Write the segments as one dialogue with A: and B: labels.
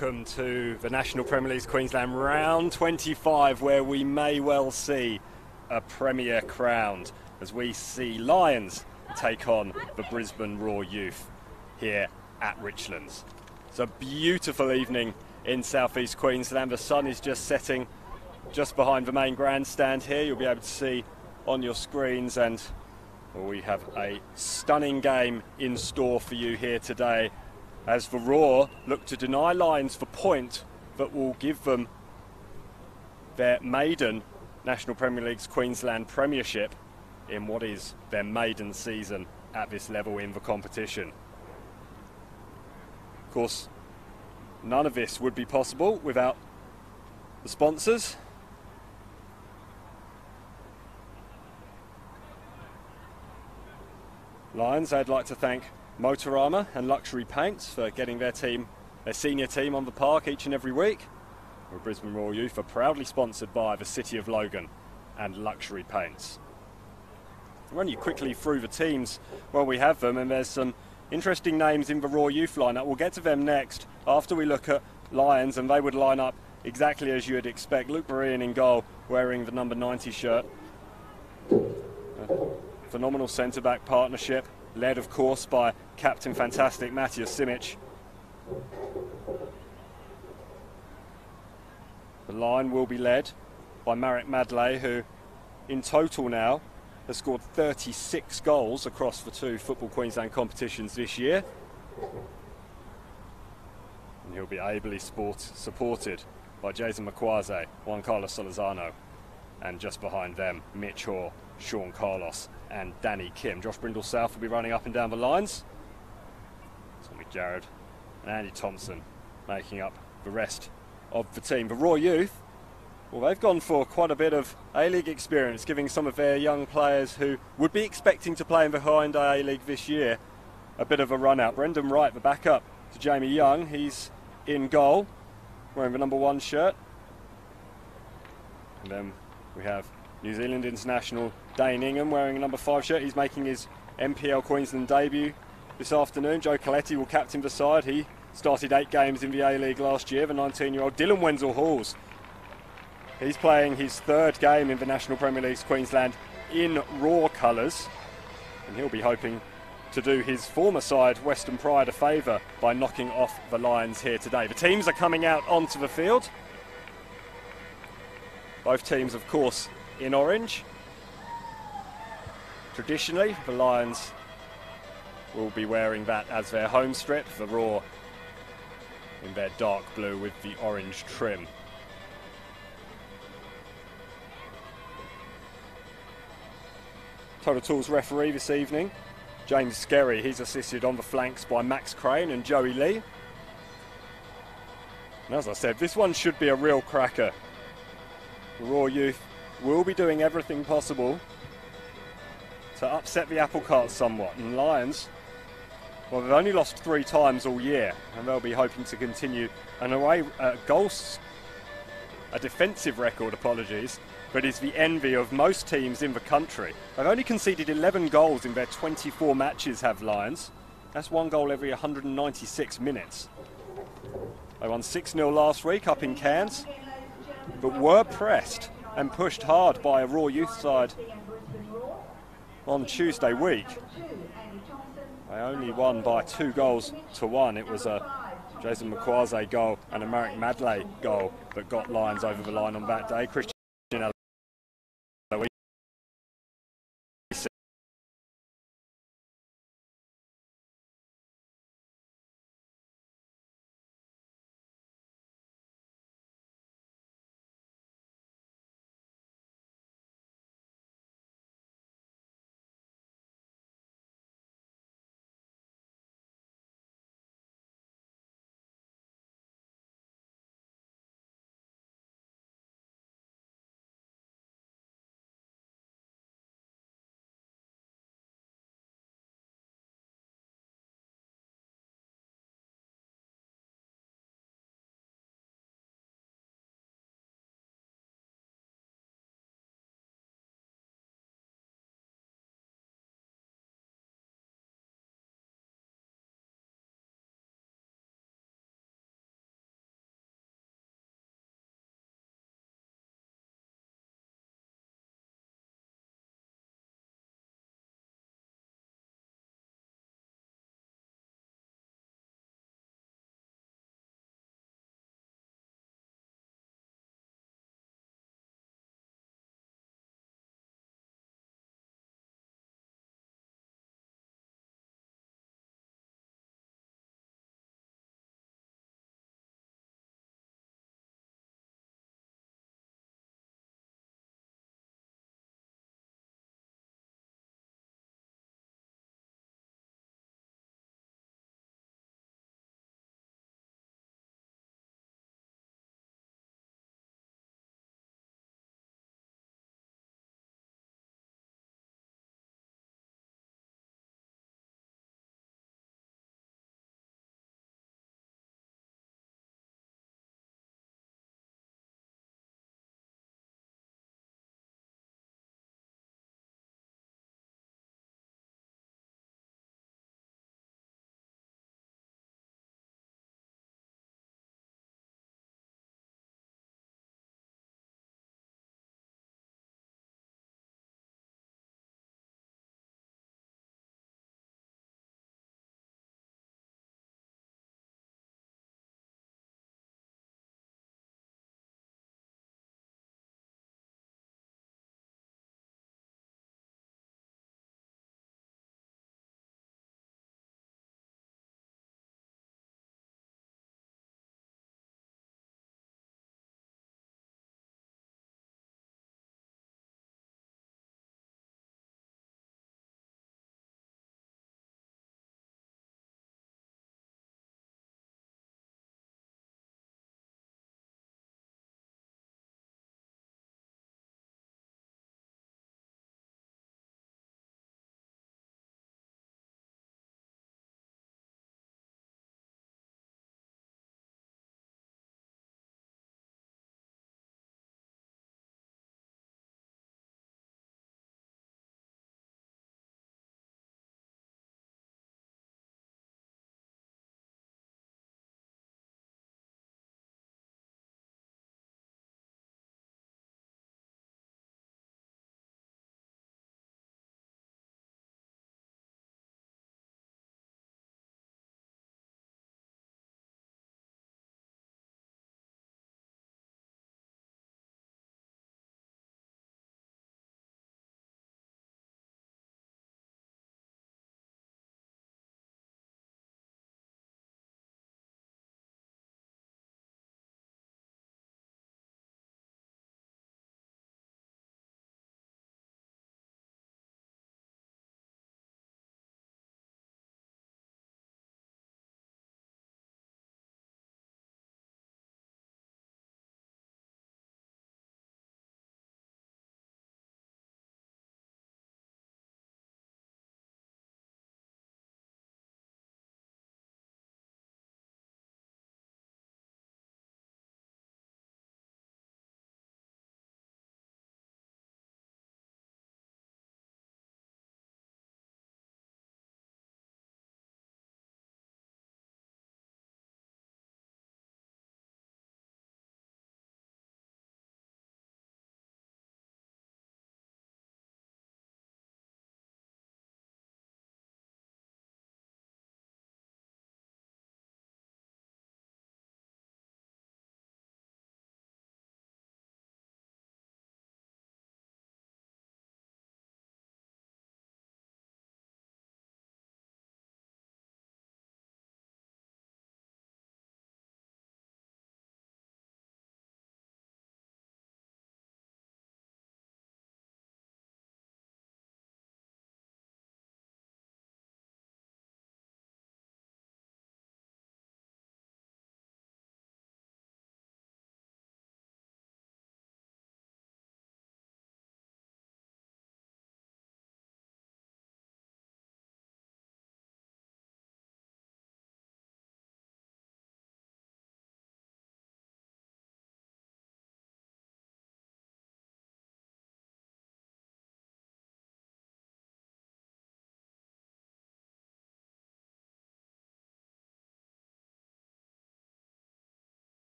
A: Welcome to the National Premier League's Queensland round 25, where we may well see a Premier crowned as we see Lions take on the Brisbane Roar Youth here at Richlands. It's a beautiful evening in southeast Queensland. The sun is just setting just behind the main grandstand here. You'll be able to see on your screens, and we have a stunning game in store for you here today as the Roar look to deny Lions the point that will give them their maiden National Premier League's Queensland Premiership in what is their maiden season at this level in the competition. Of course, none of this would be possible without the sponsors. Lions, I'd like to thank Motorama and Luxury Paints for getting their senior team on the park each and every week. The Brisbane Roar Youth are proudly sponsored by the City of Logan and Luxury Paints. I'll run you quickly through the teams while we have them, and there's some interesting names in the Roar Youth lineup. We'll get to them next after we look at Lions, and they would line up exactly as you would expect. Luke Marion in goal, wearing the number 90 shirt. A phenomenal centre-back partnership, led of course by Captain Fantastic Matthias Simic. The line will be led by Marek Madley, who in total now has scored 36 goals across the two Football Queensland competitions this year. And he'll be ably supported by Jason Makwaze, Juan Carlos Solozano, and just behind them, Mitch Hoare, Sean Carlos and Danny Kim. Josh Brindle-South will be running up and down the lines. Tommy Jarrod and Andy Thompson making up the rest of the team. The Roar Youth, well, they've gone for quite a bit of A-League experience, giving some of their young players who would be expecting to play in the Hyundai A-League this year a bit of a run out. Brendan Wright, the backup to Jamie Young, he's in goal, wearing the number 1 shirt. And then we have New Zealand international Dane Ingham wearing a number 5 shirt. He's making his NPL Queensland debut this afternoon. Joe Coletti will captain the side. He started 8 games in the A-League last year. The 19-year-old Dylan Wenzel-Halls, he's playing his 3rd game in the National Premier League's Queensland in Roar colours, and he'll be hoping to do his former side Western Pride a favour by knocking off the Lions here today. The teams are coming out onto the field. Both teams, of course, in orange. Traditionally, the Lions will be wearing that as their home strip. The Roar in their dark blue with the orange trim. Total Tools referee this evening, James Skerry. He's assisted on the flanks by Max Crane and Joey Lee. And as I said, this one should be a real cracker. The Roar Youth will be doing everything possible to upset the apple cart somewhat. And Lions, well, they've only lost 3 times all year, and they'll be hoping to continue an away a defensive record, but is the envy of most teams in the country. They've only conceded 11 goals in their 24 matches, have Lions. That's 1 goal every 196 minutes. They won 6-0 last week up in Cairns, but were pressed and pushed hard by a Roar Youth side on Tuesday week. They only won by 2 goals to 1. It was a Jason Makwaze goal and a Marek Madley goal that got Lions over the line on that day. Christian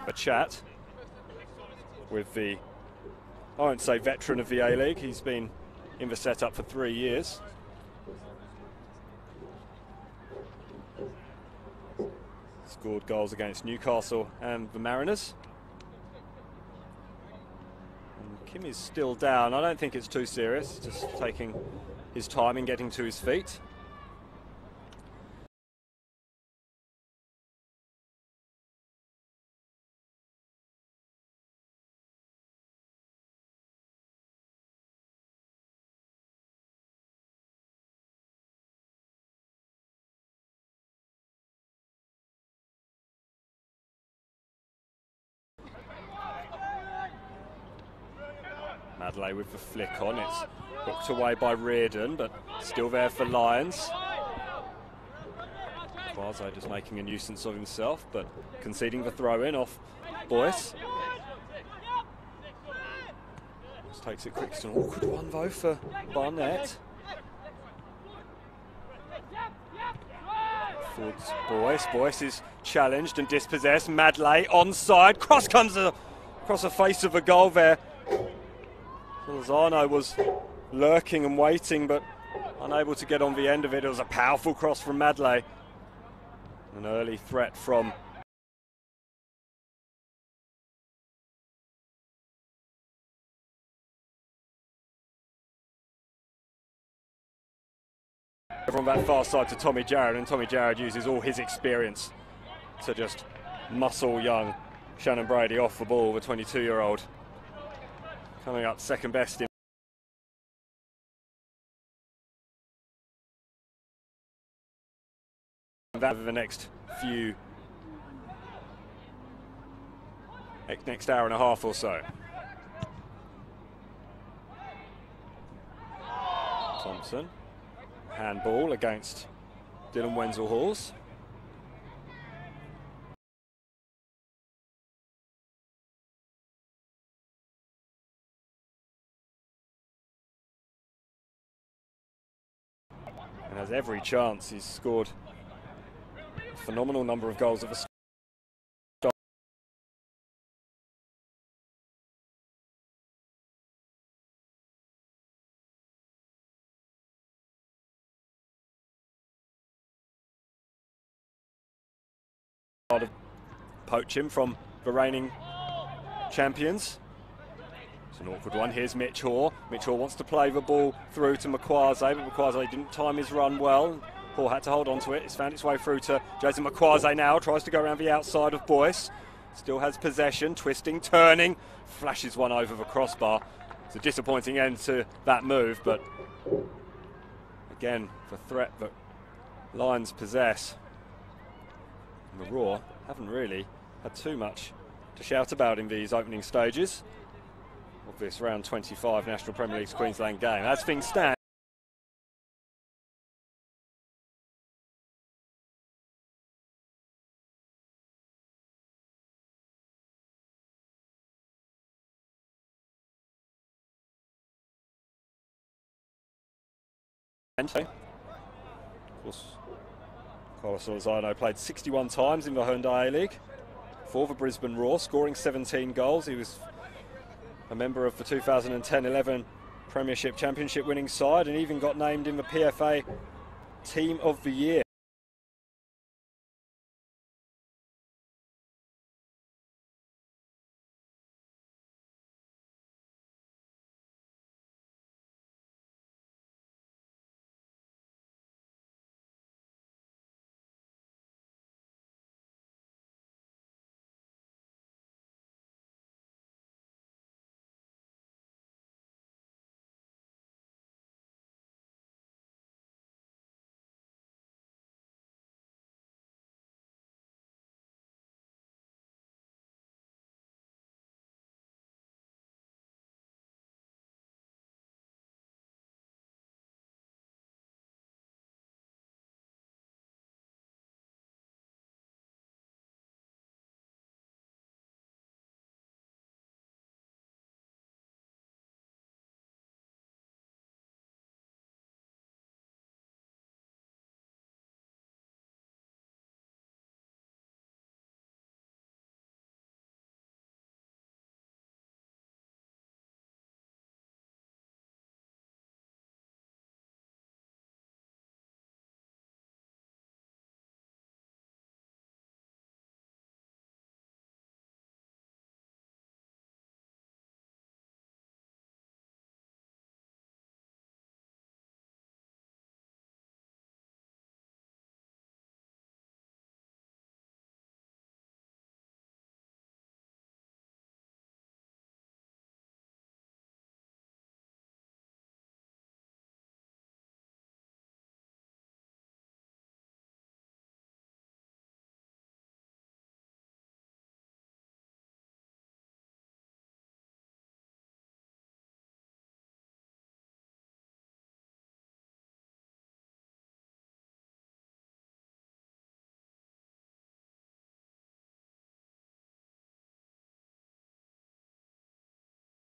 A: a chat with the, I won't say veteran of the A-League, he's been in the setup for 3 years. Scored goals against Newcastle and the Mariners. And Kim is still down. I don't think it's too serious, just taking his time in getting to his feet. Madley with the flick on, it's hooked away by Reardon, but still there for Lions. Quasi just making a nuisance of himself, but conceding the throw-in off Boyce. Just takes it quick. It's an awkward one though for Barnett. Towards Boyce. Boyce is challenged and dispossessed. Madley onside. Cross comes across the face of the goal there. Lozano was lurking and waiting, but unable to get on the end of it. It was a powerful cross from Madley. An early threat from from that far side to Tommy Jarrett, and Tommy Jarrett uses all his experience to just muscle young Shannon Brady off the ball, the 22-year-old. Coming up second best in that over the next hour and a half or so. Thompson, handball against Dylan Wenzel-Halls. And has every chance. He's scored a phenomenal number of goals at the start. To poach him from the reigning champions. It's an awkward one. Here's Mitch Hoare. Mitch Hoare wants to play the ball through to Makwase, but Makwase didn't time his run well. Hoare had to hold on to it. It's found its way through to Jason Makwase now. Tries to go around the outside of Boyce. Still has possession, twisting, turning. Flashes one over the crossbar. It's a disappointing end to that move, but again, the threat that Lions possess. And the Raw haven't really had too much to shout about in these opening stages of this round 25 National Premier League Queensland game. As things stand, of course, Carlos Lozano played 61 times in the Hyundai A-League for the Brisbane Raw, scoring 17 goals. He was a member of the 2010-11 Premiership Championship winning side and even got named in the PFA Team of the Year.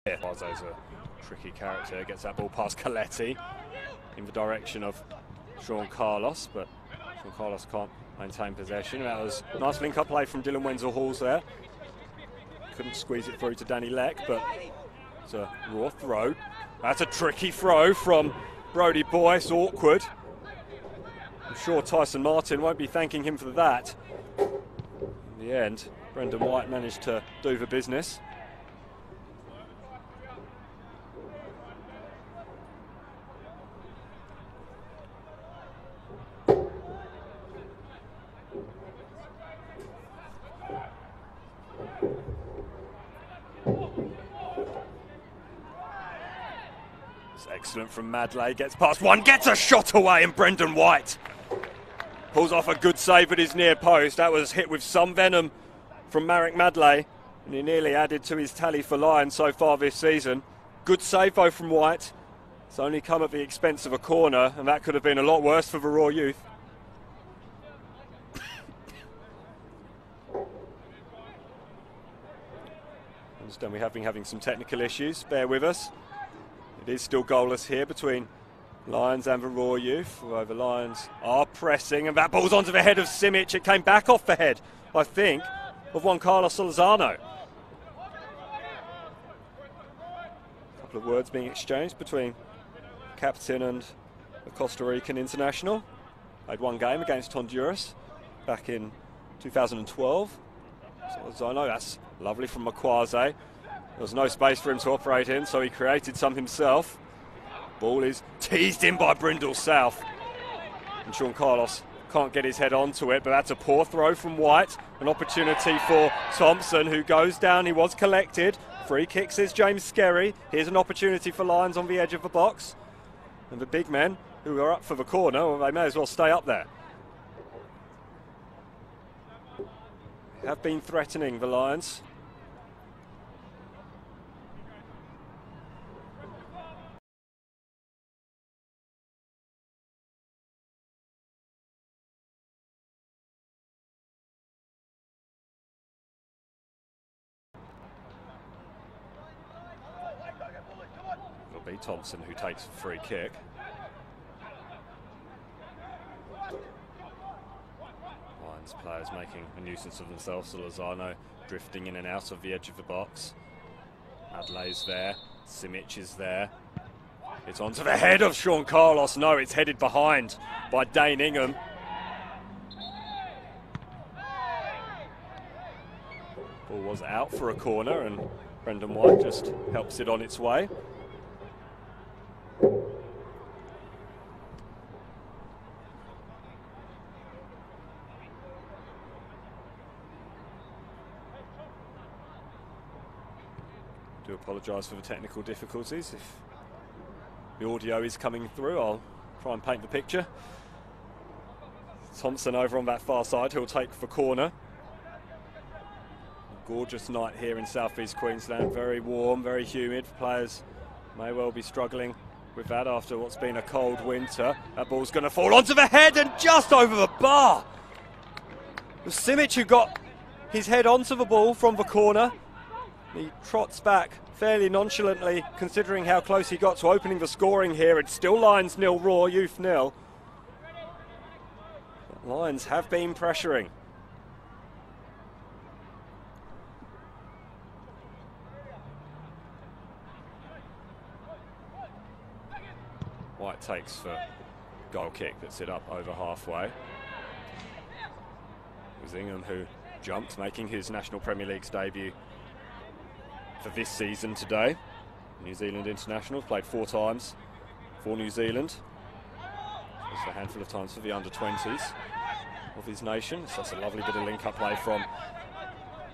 A: Barzo's a tricky character, gets that ball past Coletti in the direction of Sean Carlos, but Sean Carlos can't maintain possession. That was a nice link-up play from Dylan Wenzel-Halls there. Couldn't squeeze it through to Danny Leck, but it's a raw throw. That's a tricky throw from Brodie Boyce, awkward. I'm sure Tyson Martin won't be thanking him for that. In the end, Brendan White managed to do the business. It's excellent from Madley, gets past one, gets a shot away, and Brendan White pulls off a good save at his near post. That was hit with some venom from Marek Madley, and he nearly added to his tally for Lions so far this season. Good save though from White. It's only come at the expense of a corner, and that could have been a lot worse for the Raw youth. I understand we have been having some technical issues, bear with us. It is still goalless here between Lions and the Raw youth, although the Lions are pressing, and that ball's onto the head of Simic. It came back off the head, I think, of Juan Carlos Solozano. A couple of words being exchanged between captain and the Costa Rican international. Played one game against Honduras back in 2012. Solozano, that's lovely from Makwaze. There was no space for him to operate in, so he created some himself. Ball is teased in by Brindle South, and Sean Carlos can't get his head onto it, but that's a poor throw from White. An opportunity for Thompson, who goes down. He was collected. Free kick, says James Skerry. Here's an opportunity for Lions on the edge of the box, and the big men who are up for the corner, well, they may as well stay up there. They have been threatening the Lions. It'll be Thompson who takes a free kick. Lions players making a nuisance of themselves. Solozano drifting in and out of the edge of the box. Adley's there. Simic is there. It's onto the head of Sean Carlos. No, it's headed behind by Dane Ingham. Ball was out for a corner, and Brendan White just helps it on its way. Do apologise for the technical difficulties. If the audio is coming through, I'll try and paint the picture. Thompson over on that far side, who'll take the corner. Gorgeous night here in southeast Queensland, very warm, very humid. Players may well be struggling with that after what's been a cold winter. That ball's going to fall onto the head and just over the bar. It was Simic who got his head onto the ball from the corner. He trots back fairly nonchalantly, considering how close he got to opening the scoring here. It's still Lions 0, Raw Youth 0. But Lions have been pressuring. White takes for goal kick, that's it up over halfway. It was Ingham who jumped, making his National Premier League's debut for this season today. New Zealand international, played 4 times for New Zealand. Just a handful of times for the under-20s of his nation. So that's a lovely bit of link-up play from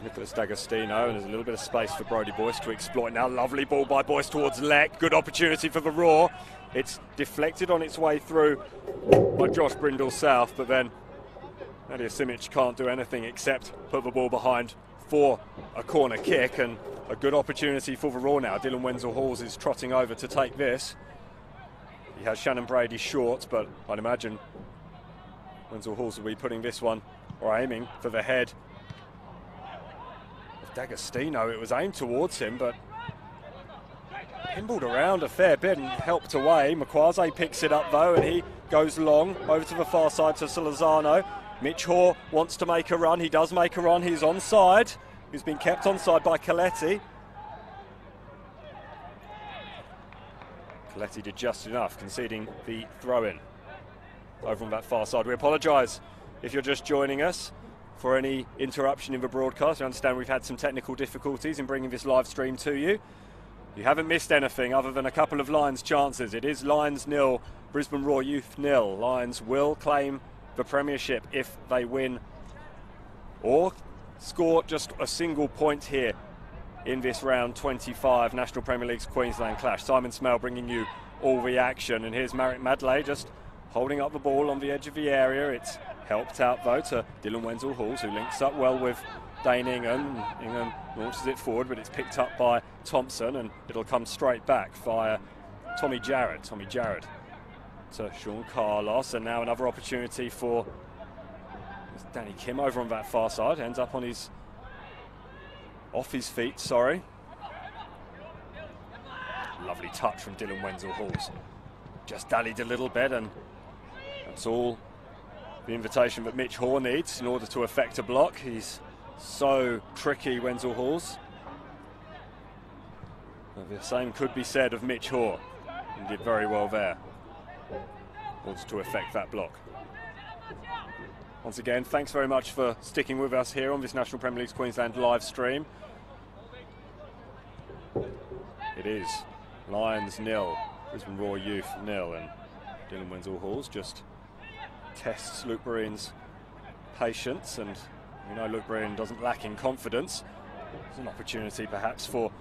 A: Nicholas D'Agostino, and there's a little bit of space for Brodie Boyce to exploit now. Lovely ball by Boyce towards Leck. Good opportunity for the Raw. It's deflected on its way through by Josh Brindle South, but then Nadia Simic can't do anything except put the ball behind for a corner kick, and a good opportunity for the Raw now. Dylan Wenzel-Halls is trotting over to take this. He has Shannon Brady short, but I'd imagine Wenzel-Halls will be putting this one, or aiming for the head of D'Agostino. It was aimed towards him, but Pinballed around a fair bit and helped away. Makwase picks it up though, and he goes long over to the far side to Solozano. Mitch Hoare wants to make a run. He does make a run. He's onside. He's been kept onside by Coletti. Coletti did just enough, conceding the throw-in over on that far side. We apologise if you're just joining us for any interruption in the broadcast. I understand we've had some technical difficulties in bringing this live stream to you. You haven't missed anything other than a couple of Lions chances. It is Lions 0, Brisbane Roar Youth 0. Lions will claim the Premiership if they win or score just a single point here in this round 25 National Premier League's Queensland clash. Simon Smale bringing you all the action, and here's Marek Madley just holding up the ball on the edge of the area. It's helped out though to Dylan Wenzel-Halls, who links up well with Dane Ingham. Ingham launches it forward, but it's picked up by Thompson, and it'll come straight back via Tommy Jarrett. Tommy Jarrett to Sean Carlos, and now another opportunity for Danny Kim over on that far side. Ends up on his off his feet, sorry. Lovely touch from Dylan Wenzel-Halls. Just dallied a little bit, and that's all the invitation that Mitch Hoare needs in order to effect a block. He's so tricky, Wenzel-Halls. The same could be said of Mitch Hoare. He did very well there in order to effect that block. Once again, thanks very much for sticking with us here on this National Premier League's Queensland live stream. It is Lions 0, Brisbane Roar Youth 0, and Dylan Wenzel-Halls just tests Luke Breen's patience, and we know Luke Breen doesn't lack in confidence. There's an opportunity perhaps for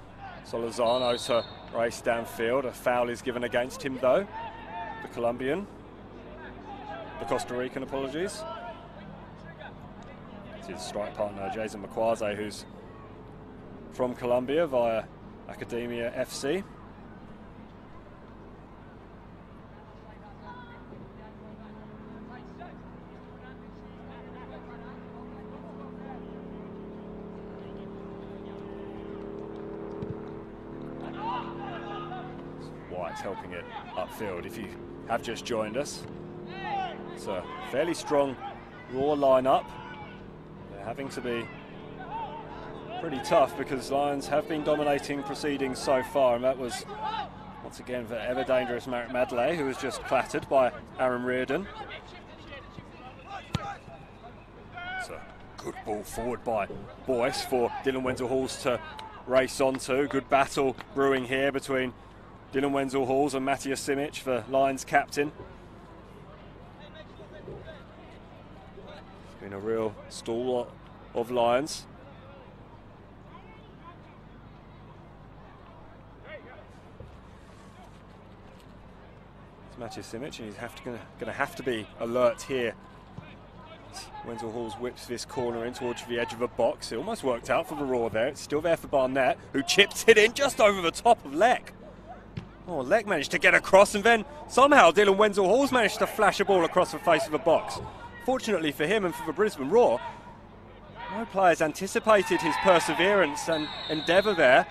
A: Solozano to race downfield. A foul is given against him though, the Costa Rican, apologies. It's his strike partner Jason Makwase, who's from Colombia via Academia FC. White's helping it upfield. If you have just joined us, it's a fairly strong Raw lineup. They're having to be pretty tough because Lions have been dominating proceedings so far, and that was once again the ever dangerous Marek Madley, who was just clattered by Aaron Reardon. It's a good ball forward by Boyce for Dylan Wenzel-Halls to race onto. Good battle brewing here between Dylan Wenzel-Halls and Matthias Simic, the Lions captain. It's been a real stalwart of Lions. It's Matthias Simic, and he's going to have to be alert here. Wenzel-Halls whips this corner in towards the edge of the box. It almost worked out for the Raw there. It's still there for Barnett, who chips it in just over the top of Leck. Oh, Leck managed to get across, and then somehow Dylan Wenzel-Halls managed to flash a ball across the face of the box. Fortunately for him and for the Brisbane Roar, no players anticipated his perseverance and endeavour there.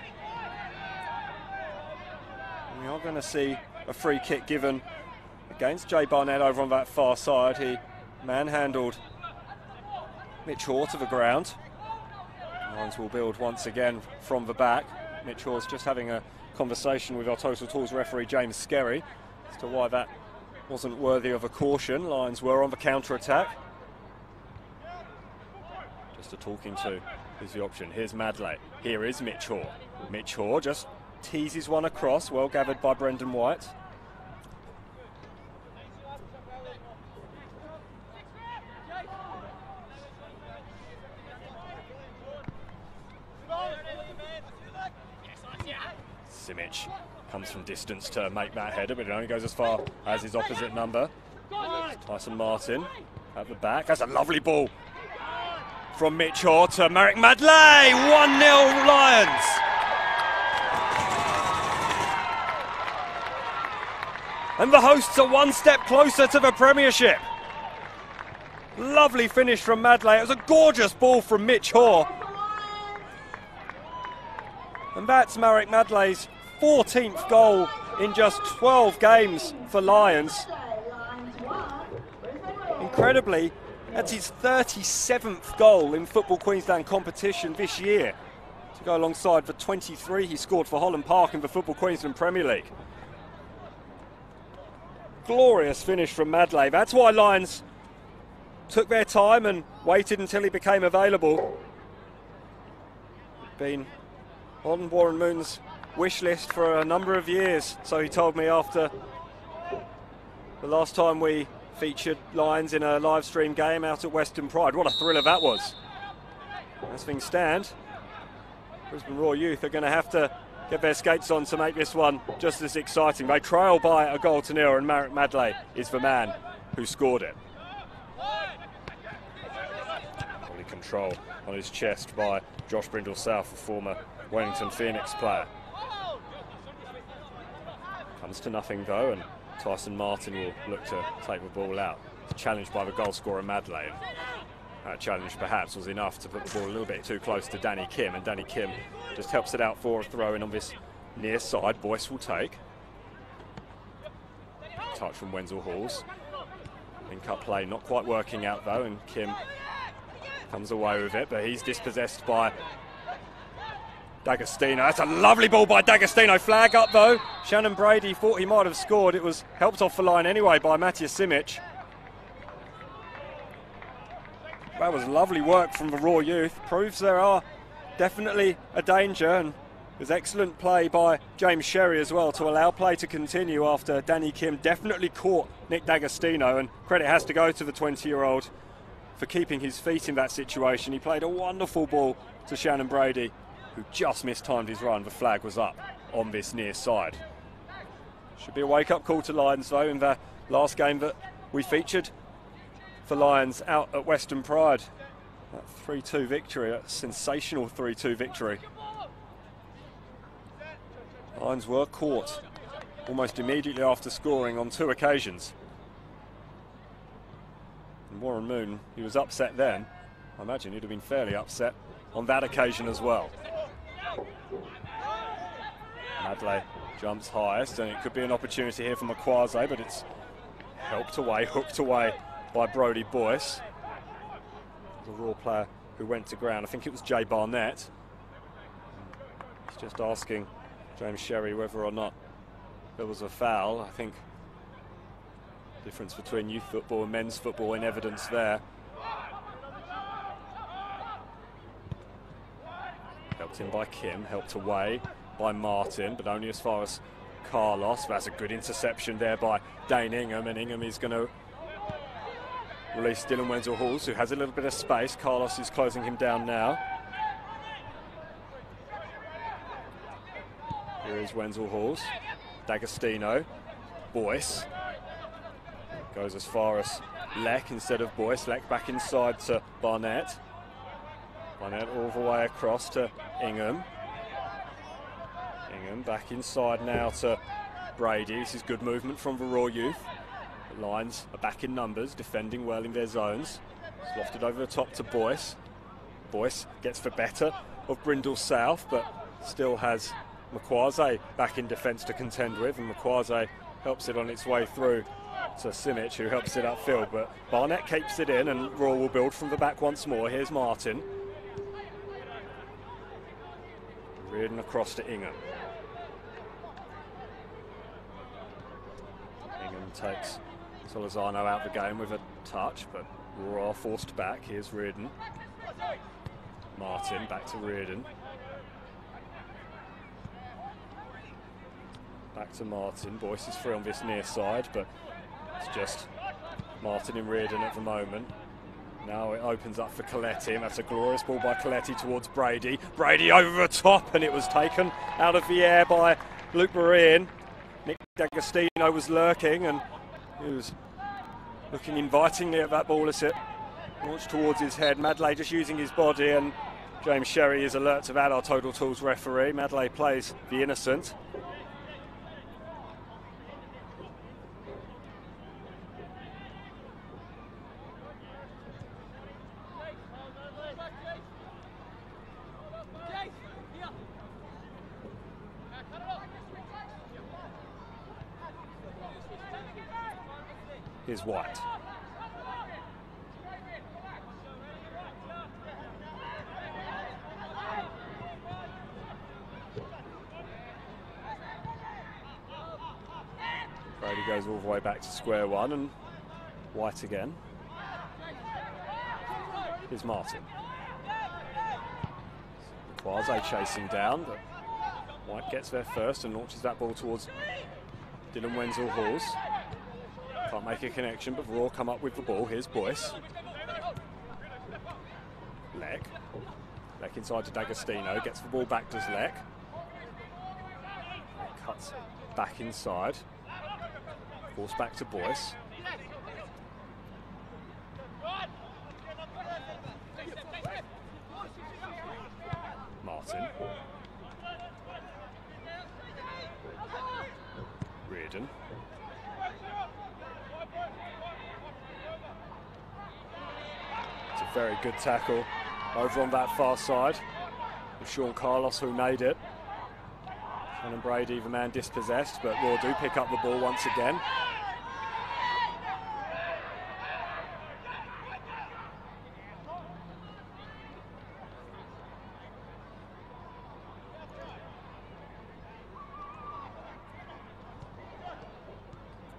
A: And we are going to see a free kick given against Jay Barnett over on that far side. He manhandled Mitch Hoare to the ground. Lions will build once again from the back. Mitch Hoare's just having a conversation with our Total Tools referee James Skerry as to why that wasn't worthy of a caution. Lions were on the counter-attack. Just a talking to is the option. Here's Madley. Here is Mitch Hoare. Mitch Hoare just teases one across, well gathered by Brendan White. Simic comes from distance to make that header, but it only goes as far as his opposite number. Tyson Martin at the back. That's a lovely ball from Mitch Hoare to Marek Madley. 1-0 Lions. And the hosts are one step closer to the Premiership. Lovely finish from Madley. It was a gorgeous ball from Mitch Hoare. And that's Marek Madley's 14th goal in just 12 games for Lions. Incredibly, that's his 37th goal in Football Queensland competition this year, to go alongside the 23 he scored for Holland Park in the Football Queensland Premier League. Glorious finish from Madley. That's why Lions took their time and waited until he became available. Been on Warren Moon's wish list for a number of years, so he told me after the last time we featured Lions in a live stream game out at Western Pride. What a thriller that was. As things stand, Brisbane Roar Youth are going to have to get their skates on to make this one just as exciting. They trail by a goal to nil, and Marek Madley is the man who scored it. Holy control on his chest by Josh Brindle-South, a former Wellington Phoenix player. Comes to nothing though, and Tyson Martin will look to take the ball out. Challenged by the goal scorer Madley. That challenge perhaps was enough to put the ball a little bit too close to Danny Kim, and Danny Kim just helps it out for a throw in on this near side. Boyce will take. Touch from Wenzel Halls. Link-up play not quite working out though, and Kim comes away with it, but he's dispossessed by D'Agostino. That's a lovely ball by D'Agostino. Flag up though. Shannon Brady thought he might have scored. It was helped off the line anyway by Matthias Simic. That was lovely work from the Raw Youth. Proves there are definitely a danger, and there's excellent play by James Sherry as well to allow play to continue after Danny Kim definitely caught Nick D'Agostino, and credit has to go to the 20-year-old for keeping his feet in that situation. He played a wonderful ball to Shannon Brady, who just mistimed his run. The flag was up on this near side. Should be a wake-up call to Lions though in the last game that we featured for Lions out at Western Pride. That 3-2 victory, that sensational 3-2 victory. Lions were caught almost immediately after scoring on 2 occasions. And Warren Moon, he was upset then. I imagine he'd have been fairly upset on that occasion as well. Madley jumps highest, and it could be an opportunity here for Makwase, but it's helped away, hooked away by Brodie Boyce. The Raw player who went to ground, I think it was Jay Barnett. He's just asking James Sherry whether or not there was a foul. I think the difference between youth football and men's football in evidence there. Helped in by Kim, helped away by Martin, but only as far as Carlos. That's a good interception there by Dane Ingham, and Ingham is going to release Dylan Wenzel Halls, who has a little bit of space. Carlos is closing him down now. Here is Wenzel Halls. D'Agostino. Boyce. Goes as far as Leck instead of Boyce. Leck back inside to Barnett. Barnett all the way across to Ingham. Ingham back inside now to Brady. This is good movement from the Raw Youth. The Lions are back in numbers, defending well in their zones. It's lofted over the top to Boyce. Boyce gets the better of Brindle-South, but still has Makwase back in defence to contend with, and Makwase helps it on its way through to Simic, who helps it upfield, but Barnett keeps it in, and Raw will build from the back once more. Here's Martin. Reardon across to Ingham. Ingham takes Solazano out the game with a touch, but Raw forced back. Here's Reardon. Martin back to Reardon. Back to Martin. Boyce is free on this near side, but it's just Martin and Reardon at the moment. Now it opens up for Coletti, and that's a glorious ball by Coletti towards Brady. Brady over the top, and it was taken out of the air by Luke Marine. Nick D'Agostino was lurking, and he was looking invitingly at that ball as it launched towards his head. Madley just using his body, and James Sherry is alert to that, our Total Tools referee. Madley plays the innocent. Here's White. Brady goes all the way back to square one, and White again. Here's Martin. Quasi chasing down, but White gets there first and launches that ball towards Dylan Wenzel-Halls. Can't make a connection, but Raw come up with the ball. Here's Boyce. Leck. Leck inside to D'Agostino, gets the ball back to Leck. Cuts back inside. Force back to Boyce. Martin. Reardon. It's a very good tackle over on that far side. With Sean Carlos who made it. Shannon Brady, the man dispossessed, but Raw do pick up the ball once again.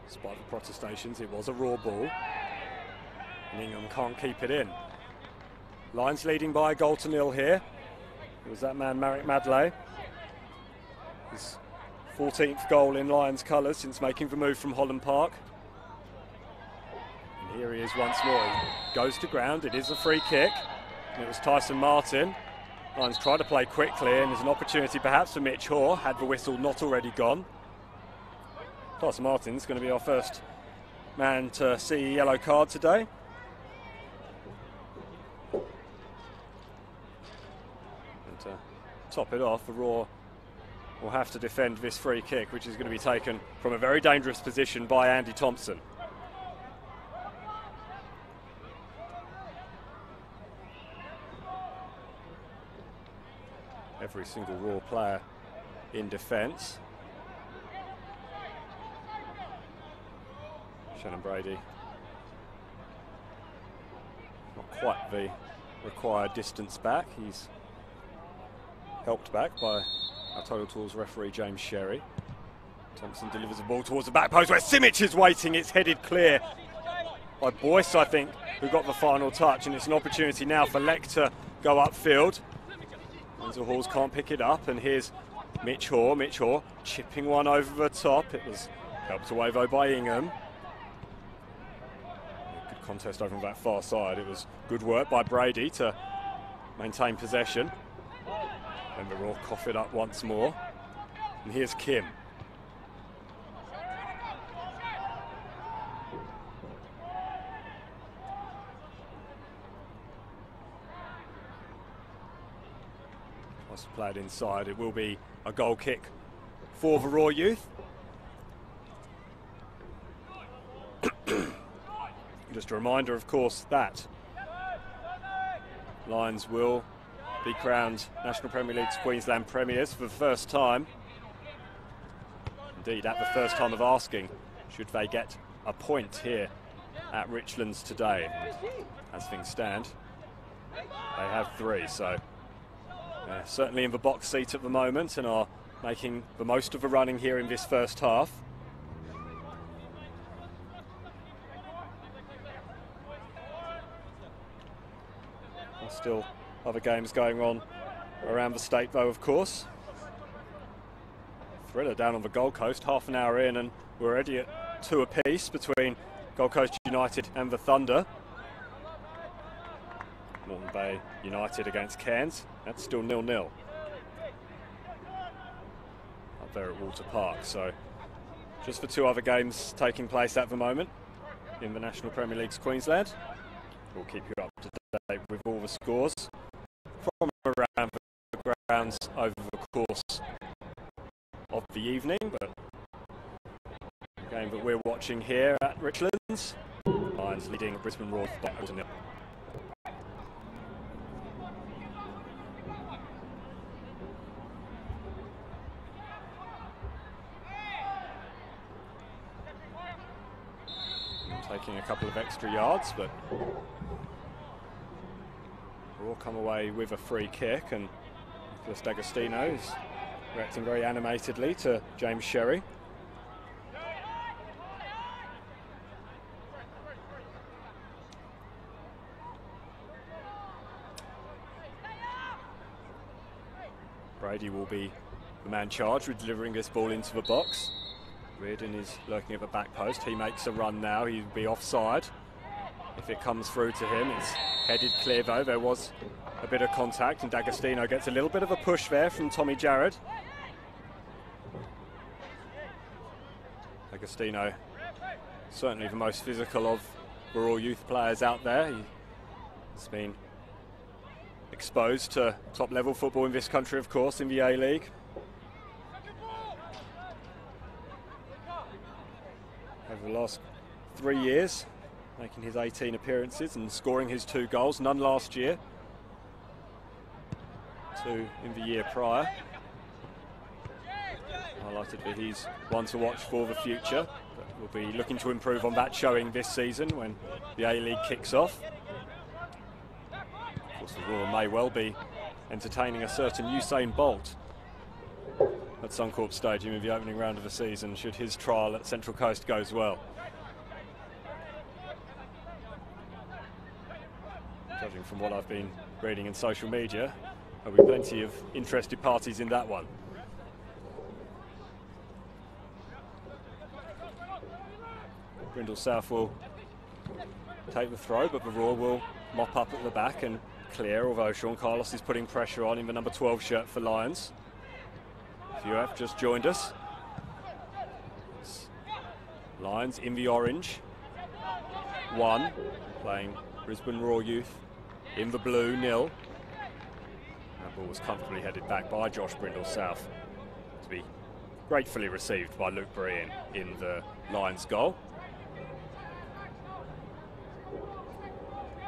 A: Despite the protestations, it was a Raw ball. And Ingham can't keep it in. Lions leading by a goal to nil here. It was that man, Marek Madley. His 14th goal in Lions colours since making the move from Holland Park. And here he is once more. He goes to ground. It is a free kick. And it was Tyson Martin. Lions try to play quickly, and there's an opportunity perhaps for Mitch Hoare, had the whistle not already gone. Tyson Martin's going to be our first man to see a yellow card today. And to top it off, the Raw will have to defend this free kick, which is going to be taken from a very dangerous position by Andy Thompson. Every single Raw player in defence. Shannon Brady, not quite the required distance back. He's helped back by our Total Tools referee James Sherry. Thompson delivers the ball towards the back post where Simic is waiting. It's headed clear by Boyce, I think, who got the final touch, and it's an opportunity now for Leck to go upfield. Wenzel-Halls can't pick it up, and here's Mitch Hoare. Mitch Hoare chipping one over the top. It was helped away though by Ingham. Good contest over on that far side. It was good work by Brady to maintain possession. And the Raw cough it up once more. And here's Kim. Once played inside, it will be a goal kick for the Raw youth. Just a reminder, of course, that Lions will be crowned National Premier League's Queensland Premiers for the first time. Indeed, at the first time of asking, should they get a point here at Richlands today. As things stand, they have 3, so certainly in the box seat at the moment and are making the most of the running here in this first half. Still other games going on around the state though, of course. Thriller down on the Gold Coast, half an hour in, and we're already at 2 apiece between Gold Coast United and the Thunder. Moreton Bay United against Cairns, that's still 0-0. Up there at Walter Park, so just the 2 other games taking place at the moment in the National Premier League's Queensland. We'll keep you up to date with all the scores from around the grounds over the course of the evening, but the game that we're watching here at Richlands, Lions leading Brisbane Roar by 0-0. couple of extra yards, but we'll all come away with a free kick, and Nicholas D'Agostino is reacting very animatedly to James Sherry. Brady will be the man charged with delivering this ball into the box. Reardon is lurking at the back post. He makes a run now. He'll be offside. If it comes through to him, it's headed clear though. There was a bit of contact, and D'Agostino gets a little bit of a push there from Tommy Jarrod. D'Agostino, certainly the most physical of the Royal youth players out there. He's been exposed to top level football in this country, of course, in the A-League. Over the last 3 years, making his 18 appearances and scoring his 2 goals, none last year, 2 in the year prior. Highlighted that he's one to watch for the future, but we'll be looking to improve on that showing this season when the A-League kicks off. Of course, the Royal may well be entertaining a certain Usain Bolt at Suncorp Stadium in the opening round of the season, should his trial at Central Coast goes well. Judging from what I've been reading in social media, there'll be plenty of interested parties in that one. Brindle South will take the throw, but the Royal will mop up at the back and clear, although Sean Carlos is putting pressure on in the number 12 shirt for Lions. If you have just joined us, it's Lions in the orange, 1, playing Brisbane Roar Youth in the blue, 0. That ball was comfortably headed back by Josh Brindle South to be gratefully received by Luke Breen in the Lions goal.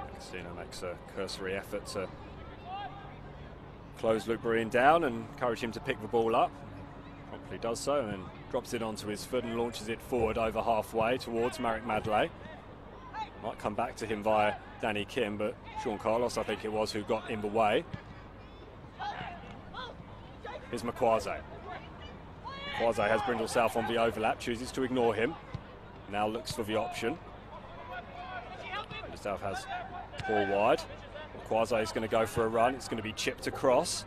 A: D'Agostino makes a cursory effort to close Luke Breen down and encourage him to pick the ball up. Promptly does so and drops it onto his foot and launches it forward over halfway towards Marek Madley. Might come back to him via Danny Kim, but Sean Carlos, I think it was, who got in the way. Here's Makwaze. Makwaze has Brindle South on the overlap, chooses to ignore him. Now looks for the option. Brindle South has ball wide. Makwaze is going to go for a run. It's going to be chipped across.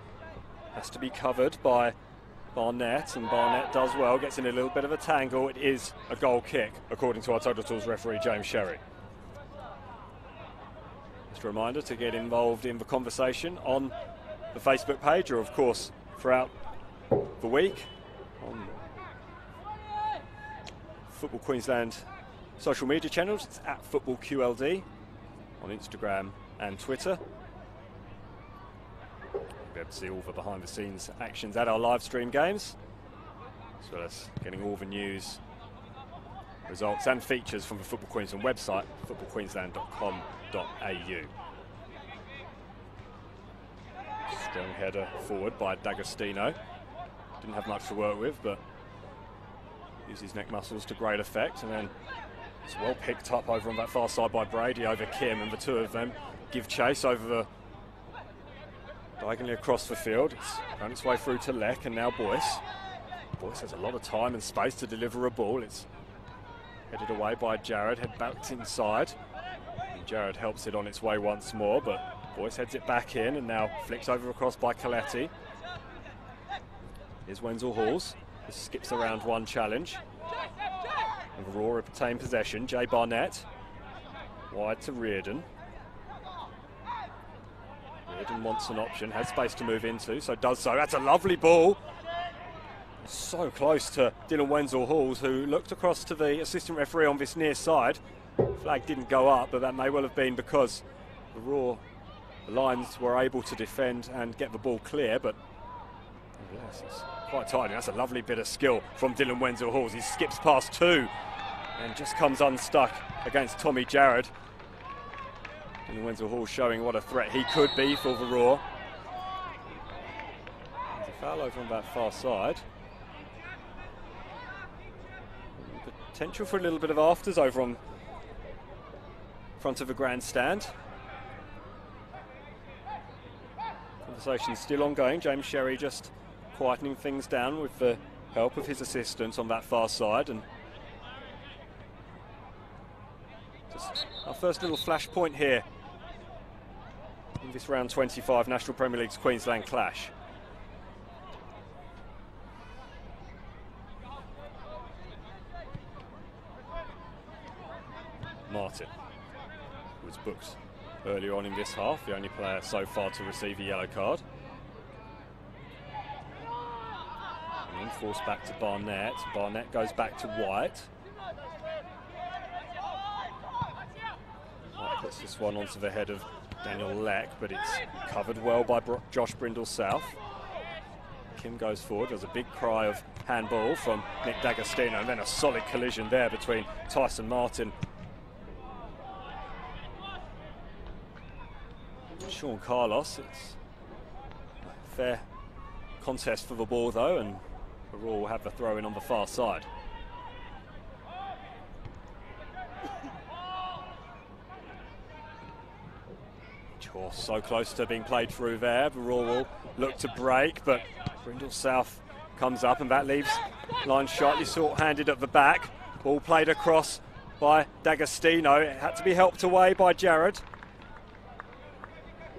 A: Has to be covered by Barnett, and Barnett does well, gets in a little bit of a tangle. It is a goal kick, according to our Total Tools referee, James Sherry. Just a reminder to get involved in the conversation on the Facebook page, or of course throughout the week on Football Queensland social media channels. It's at FootballQLD on Instagram and Twitter. You'll be able to see all the behind the scenes actions at our live stream games, as well as getting all the news, results and features from the Football Queensland website, footballqueensland.com.au. Strong header forward by D'Agostino. Didn't have much to work with, but used his neck muscles to great effect, and then it's well picked up over on that far side by Brady over Kim, and the two of them give chase over the diagonally across the field. It's found its way through to Leck, and now Boyce. Boyce has a lot of time and space to deliver a ball. It's headed away by Jarrod, head back inside. And Jarrod helps it on its way once more, but Boyce heads it back in and now flicked over across by Coletti. Here's Wenzel Halls. This skips around one challenge. And Aurora retain possession. Jay Barnett wide to Reardon. Reardon wants an option, has space to move into, so does so. That's a lovely ball. So close to Dylan Wenzel Halls, who looked across to the assistant referee on this near side. Flag didn't go up, but that may well have been because the Lions were able to defend and get the ball clear, but yes, it's quite tight. That's a lovely bit of skill from Dylan Wenzel Halls. He skips past two and just comes unstuck against Tommy Jarrod. Dylan Wenzel Halls showing what a threat he could be for the Roar. There's a foul over on that far side. Potential for a little bit of afters over on front of a grandstand. Conversation's still ongoing. James Sherry just quietening things down with the help of his assistant on that far side. And just our first little flashpoint here in this round 25 National Premier League's Queensland clash. Martin was booked earlier on in this half, the only player so far to receive a yellow card. And then forced back to Barnett. Barnett goes back to White. White puts this one onto the head of Daniel Leck, but it's covered well by Josh Brindle-South. Kim goes forward. There's a big cry of handball from Nick D'Agostino, and then a solid collision there between Tyson Martin and Sean Carlos. It's a fair contest for the ball though, and the Roar will have the throw in on the far side. So close to being played through there. The Roar will look to break, but Brindle-South comes up, and that leaves line slightly short-handed at the back. Ball played across by D'Agostino. It had to be helped away by Jared.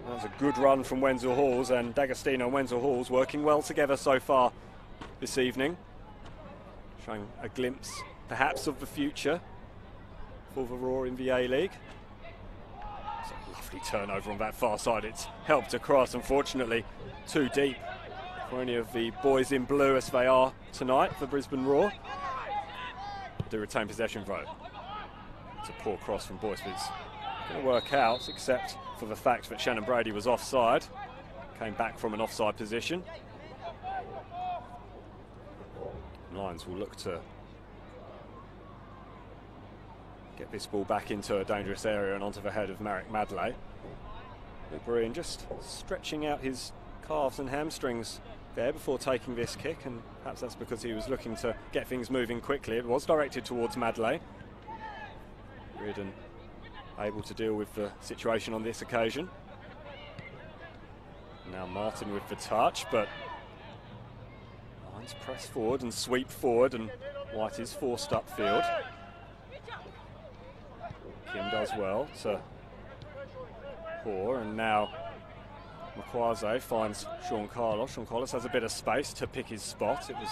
A: That was a good run from Wenzel Halls, and D'Agostino and Wenzel Halls working well together so far this evening. Showing a glimpse, perhaps, of the future for the Roar in the A-League. Lovely turnover on that far side. It's helped across, unfortunately too deep for any of the boys in blue as they are tonight for Brisbane Roar. Do retain possession though. It's a poor cross from Boyce, but it's going to work out, except for the fact that Shannon Brady was offside. Came back from an offside position. Lions will look to get this ball back into a dangerous area and onto the head of Marek Madley. Luke Breen just stretching out his calves and hamstrings there before taking this kick, and perhaps that's because he was looking to get things moving quickly. It was directed towards Madley. Reardon able to deal with the situation on this occasion. Now Martin with the touch, but Lions press forward and sweep forward, and White is forced upfield. Kim does well to pour, and now Makwaze finds Sean Carlos. Sean Carlos has a bit of space to pick his spot. It was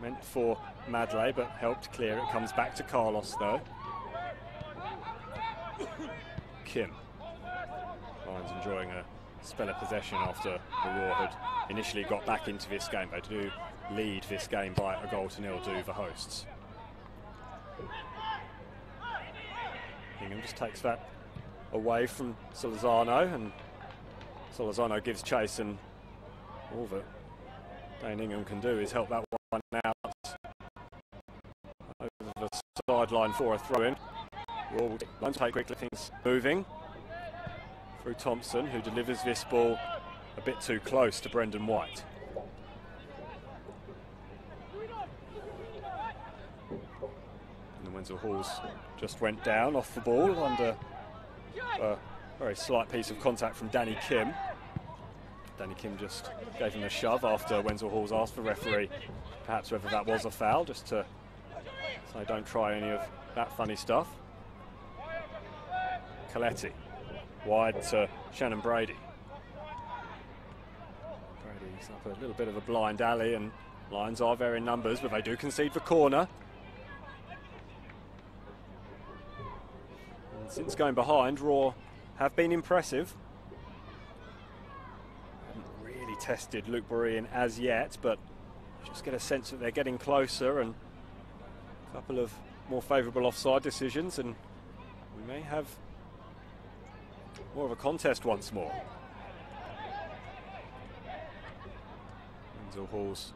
A: meant for Madley, but helped clear it. Comes back to Carlos though. Kim. Lions enjoying a spell of possession after the Roar had initially got back into this game. They do lead this game by a goal to nil, do the hosts. Ingham just takes that away from Solizano, and Solizano gives chase, and all that Dane Ingham can do is help that one out over the sideline for a throw-in. Roar will take quickly, things moving through Thompson, who delivers this ball a bit too close to Brendan White. And the Wenzel Halls just went down off the ball under a very slight piece of contact from Danny Kim. Danny Kim just gave him a shove after Wenzel Halls asked the referee perhaps whether that was a foul, just to say don't try any of that funny stuff. Coletti wide to Shannon Brady. Brady's up a little bit of a blind alley, and Lions are there in numbers, but they do concede the corner. And since going behind, Roar have been impressive. Haven't really tested Luke Berean as yet, but just get a sense that they're getting closer, and a couple of more favourable offside decisions, and we may have more of a contest once more. Wenzel Halls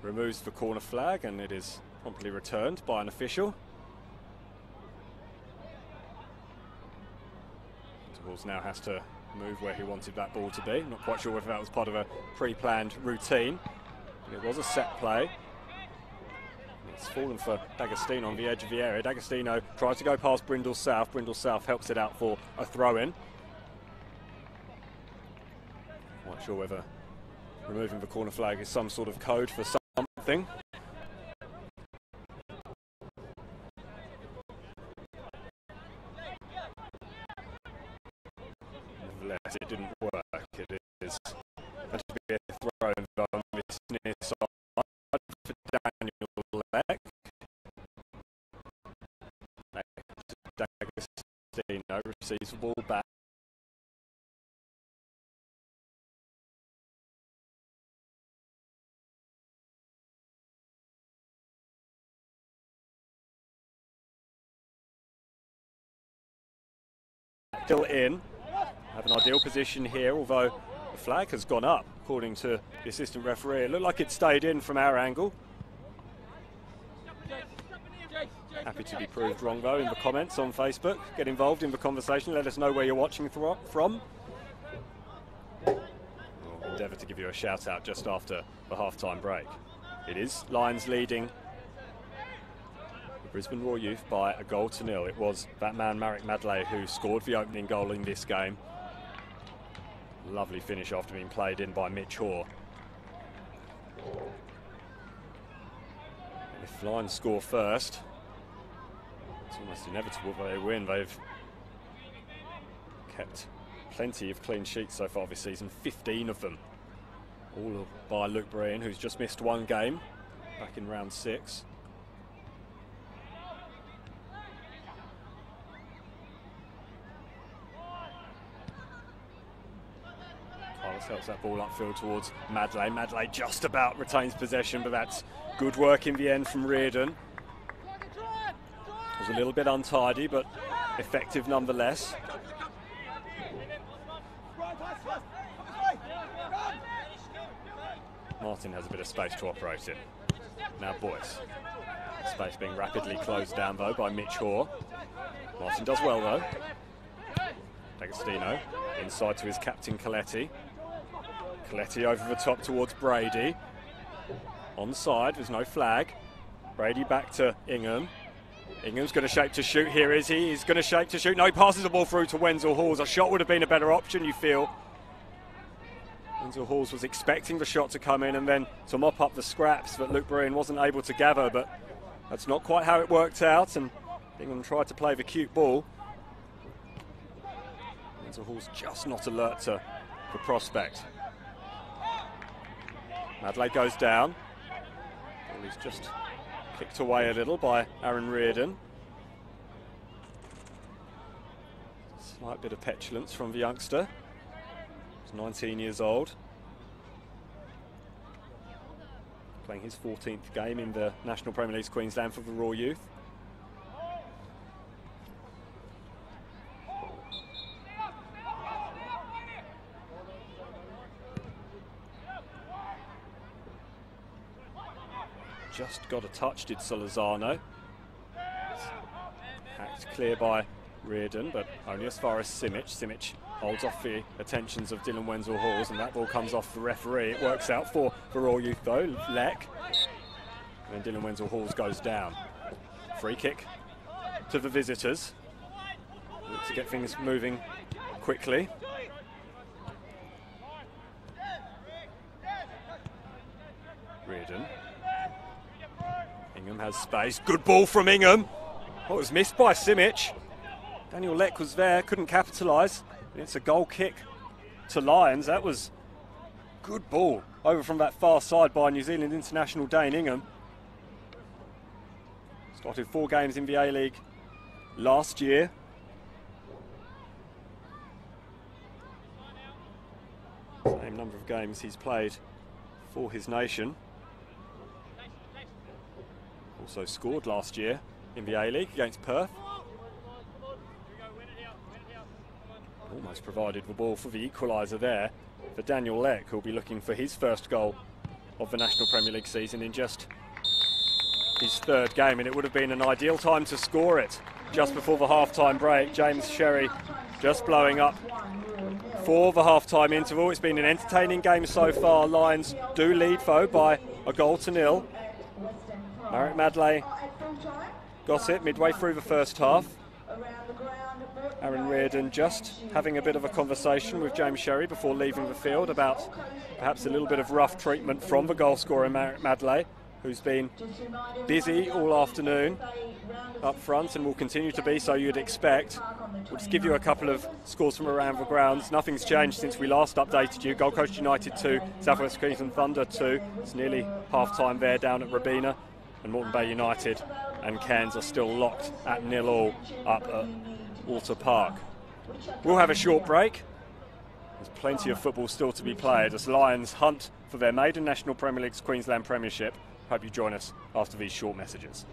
A: removes the corner flag, and it is promptly returned by an official. Wenzel Halls now has to move where he wanted that ball to be. Not quite sure whether that was part of a pre-planned routine. It was a set play. It's fallen for D'Agostino on the edge of the area. D'Agostino tries to go past Brindle South. Brindle South helps it out for a throw-in. Not sure whether removing the corner flag is some sort of code for something. Nevertheless, it didn't work. It is going to be a throw-in on this near side for Daniel Leck. D'Agostino receives the ball back. Still in. Have an ideal position here, although the flag has gone up, according to the assistant referee. It looked like it stayed in from our angle. Happy to be proved wrong, though, in the comments on Facebook. Get involved in the conversation. Let us know where you're watching from. We'll endeavour to give you a shout out just after the half-time break. It is Lions leading the Brisbane Roar Youth by 1-0. It was that man, Marek Madley, who scored the opening goal in this game. Lovely finish after being played in by Mitch Hoare. If Lions score first, it's almost inevitable they win. They've kept plenty of clean sheets so far this season, 15 of them. All by Luke Breen, who's just missed one game back in round 6. Carlos helps that ball upfield towards Madley. Madley just about retains possession, but that's good work in the end from Reardon. It was a little bit untidy, but effective nonetheless. Martin has a bit of space to operate in. Now Boyce. Space being rapidly closed down, though, by Mitch Hoare. Martin does well, though. D'Agostino inside to his captain, Coletti. Coletti over the top towards Brady. Onside, there's no flag. Brady back to Ingham. Ingham's going to shape to shoot. Here is he. He's going to shape to shoot. No, he passes the ball through to Wenzel Halls. A shot would have been a better option, you feel. Wenzel Halls was expecting the shot to come in and then to mop up the scraps that Luke Breen wasn't able to gather, but that's not quite how it worked out, and Ingham tried to play the cute ball. Wenzel Halls just not alert to the prospect. Madley goes down. Ball is just kicked away a little by Aaron Reardon. Slight bit of petulance from the youngster. He's 19 years old. Playing his 14th game in the National Premier League Queensland for the Roar Youth. Just got a touch, did Solorzano. Hacked clear by Reardon, but only as far as Simic. Simic holds off the attentions of Dylan Wenzel Halls, and that ball comes off the referee. It works out for Roar Youth, though. Leck. And then Dylan Wenzel Halls goes down. Free kick to the visitors. Look to get things moving quickly. Reardon. Ingham has space. Good ball from Ingham. Oh, it was missed by Simic. Daniel Leck was there, couldn't capitalise. It's a goal kick to Lions. That was good ball over from that far side by New Zealand international Dane Ingham. Started 4 games in the A-League last year. Same number of games he's played for his nation. Also scored last year in the A-League against Perth. Almost provided the ball for the equaliser there for Daniel Leck, who'll be looking for his first goal of the National Premier League season in just his 3rd game, and it would have been an ideal time to score it just before the half-time break. James Sherry just blowing up for the half-time interval. It's been an entertaining game so far. Lions do lead, though, by 1-0. Marek Madley got it midway through the first half. Aaron Reardon just having a bit of a conversation with James Sherry before leaving the field about perhaps a little bit of rough treatment from the goal scorer Marek Madley, who's been busy all afternoon up front and will continue to be so, you'd expect. We'll just give you a couple of scores from around the grounds. Nothing's changed since we last updated you. Gold Coast United 2, South West Queensland Thunder 2. It's nearly half-time there down at Robina, and Moreton Bay United and Cairns are still locked at 0-0 up at Walter Park. We'll have a short break. There's plenty of football still to be played as Lions hunt for their maiden National Premier League's Queensland Premiership. Hope you join us after these short messages.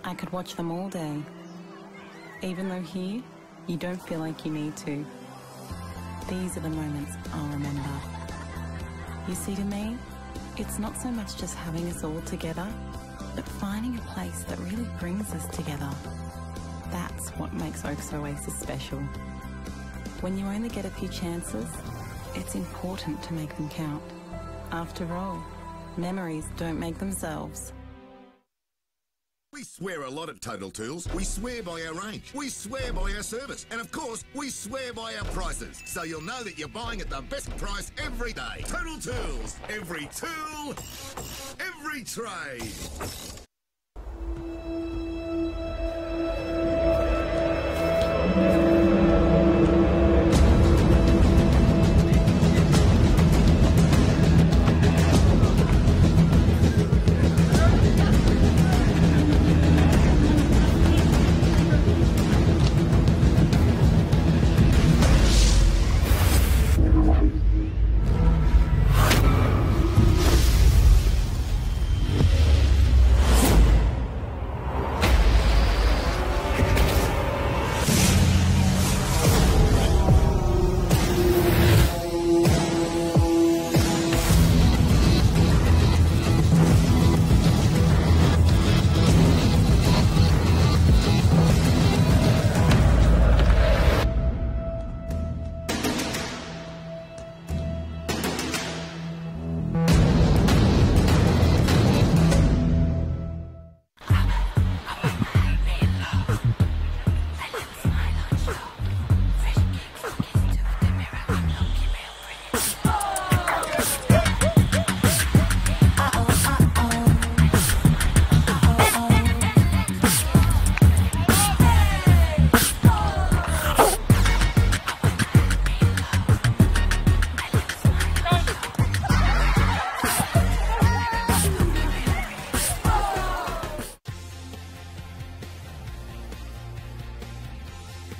B: I could watch them all day, even though here, you don't feel like you need to. These are the moments I'll remember. You see, to me, it's not so much just having us all together, but finding a place that really brings us together. That's what makes Oaks Oasis special. When you only get a few chances, it's important to make them count. After all, memories don't make themselves.
C: We swear a lot at Total Tools. We swear by our range. We swear by our service. And of course, we swear by our prices. So you'll know that you're buying at the best price every day. Total Tools. Every tool, every trade.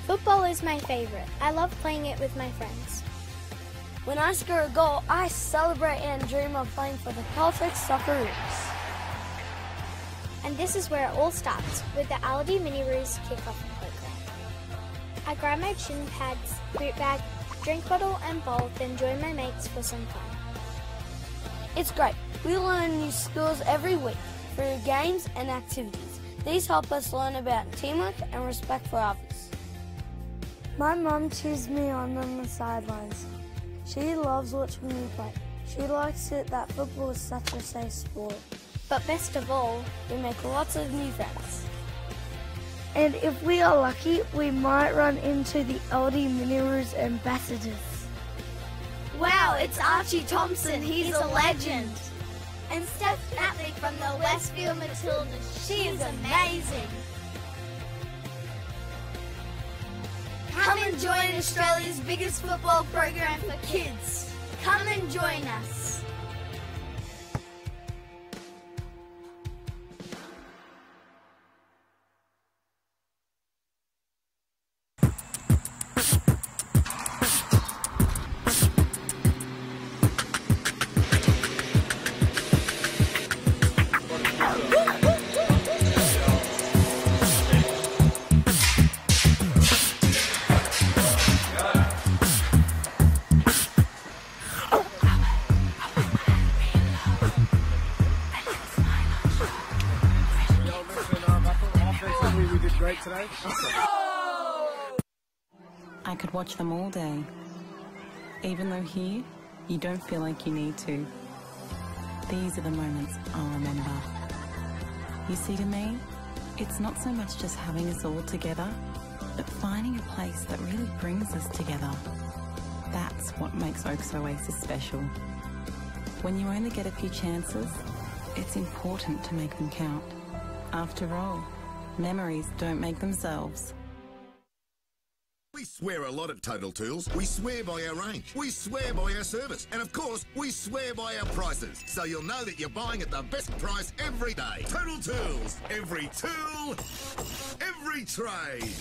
D: Football is my favourite. I love playing it with my friends.
E: When I score a goal, I celebrate and dream of playing for the perfect Socceroos.
D: And this is where it all starts, with the Aldi Mini-Roos kick-off program. I grab my shin pads, boot bag, drink bottle and bowl, then join my mates for some fun.
E: It's great. We learn new skills every week through games and activities. These help us learn about teamwork and respect for others.
F: My mum cheers me on the sidelines. She loves watching me play. She likes it that football is such a safe sport.
D: But best of all,
E: we make lots of new friends.
F: And if we are lucky, we might run into the LD Miniroos ambassadors.
E: Wow, it's Archie Thompson, he's a legend.
D: And Steph Natley from the Westfield Matildas, she is amazing.
E: Come and join Australia's biggest football program for kids. Come and join us.
G: Today.
B: I could watch them all day. Even though here, you don't feel like you need to. These are the moments I'll remember. You see, to me, it's not so much just having us all together, but finding a place that really brings us together. That's what makes Oaks Oasis special. When you only get a few chances, it's important to make them count. After all, memories don't make themselves.
C: We swear a lot at Total Tools. We swear by our range. We swear by our service. And of course, we swear by our prices. So you'll know that you're buying at the best price every day. Total Tools. Every tool, every trade.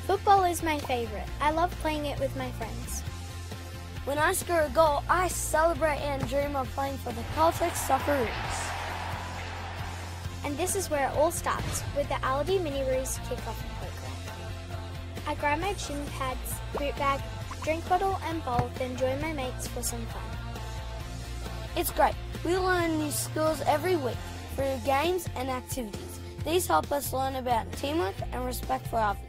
D: Football is my favourite. I love playing it with my friends.
E: When I score a goal, I celebrate and dream of playing for the Caltex Socceroos.
D: And this is where it all starts, with the Aldi Miniroos kick-off program. I grab my shin pads, boot bag, drink bottle and bowl, then join my mates for some fun.
E: It's great. We learn new skills every week through games and activities. These help us learn about teamwork and respect for others.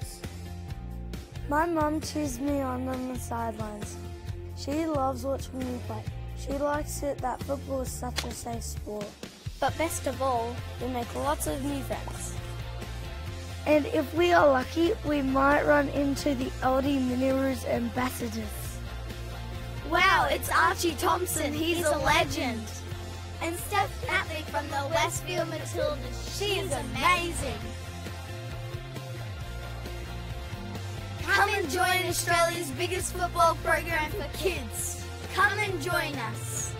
F: My mum cheers me on the sidelines. She loves watching me play. She likes it that football is such a safe sport.
D: But best of all,
E: We make lots of new friends.
F: And if we are lucky, we might run into the LD Miniroos ambassadors.
E: Wow, it's Archie Thompson, he's a legend.
D: and Steph Natley from the Westfield Matildas, she is amazing.
E: Come and join Australia's biggest football program for kids. Come and join us.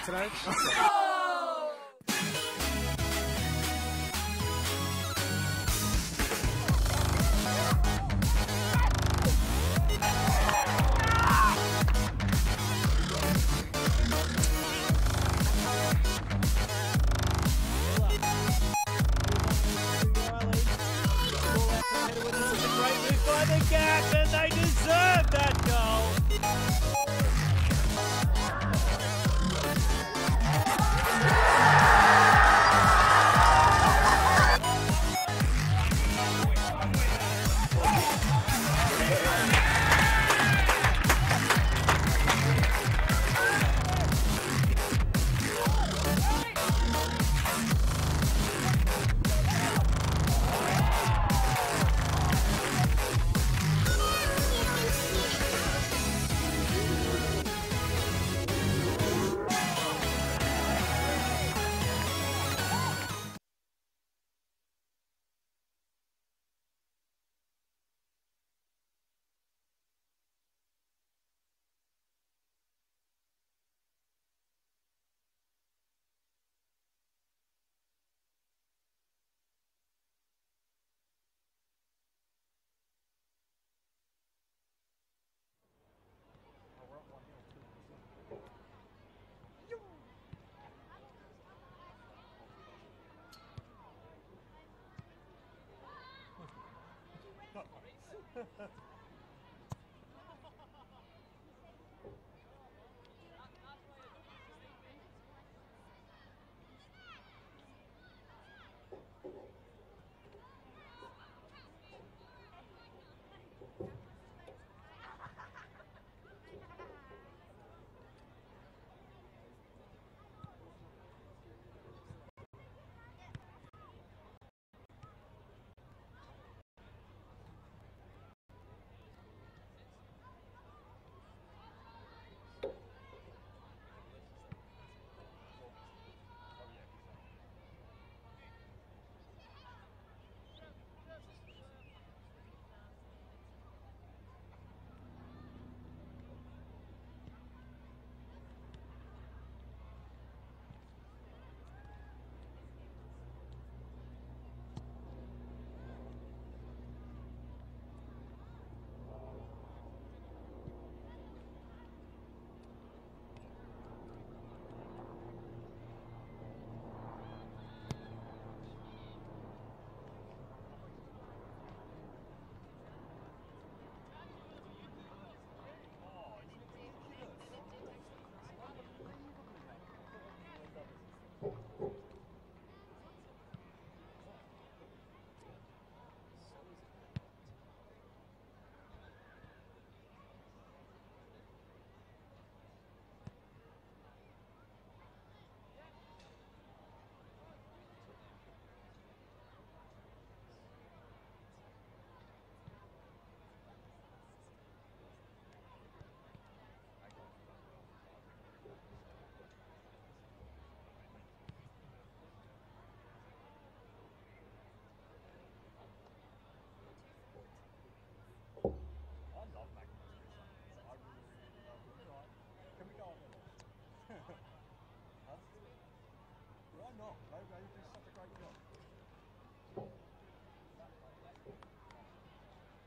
G: today.
H: And they deserve that goal.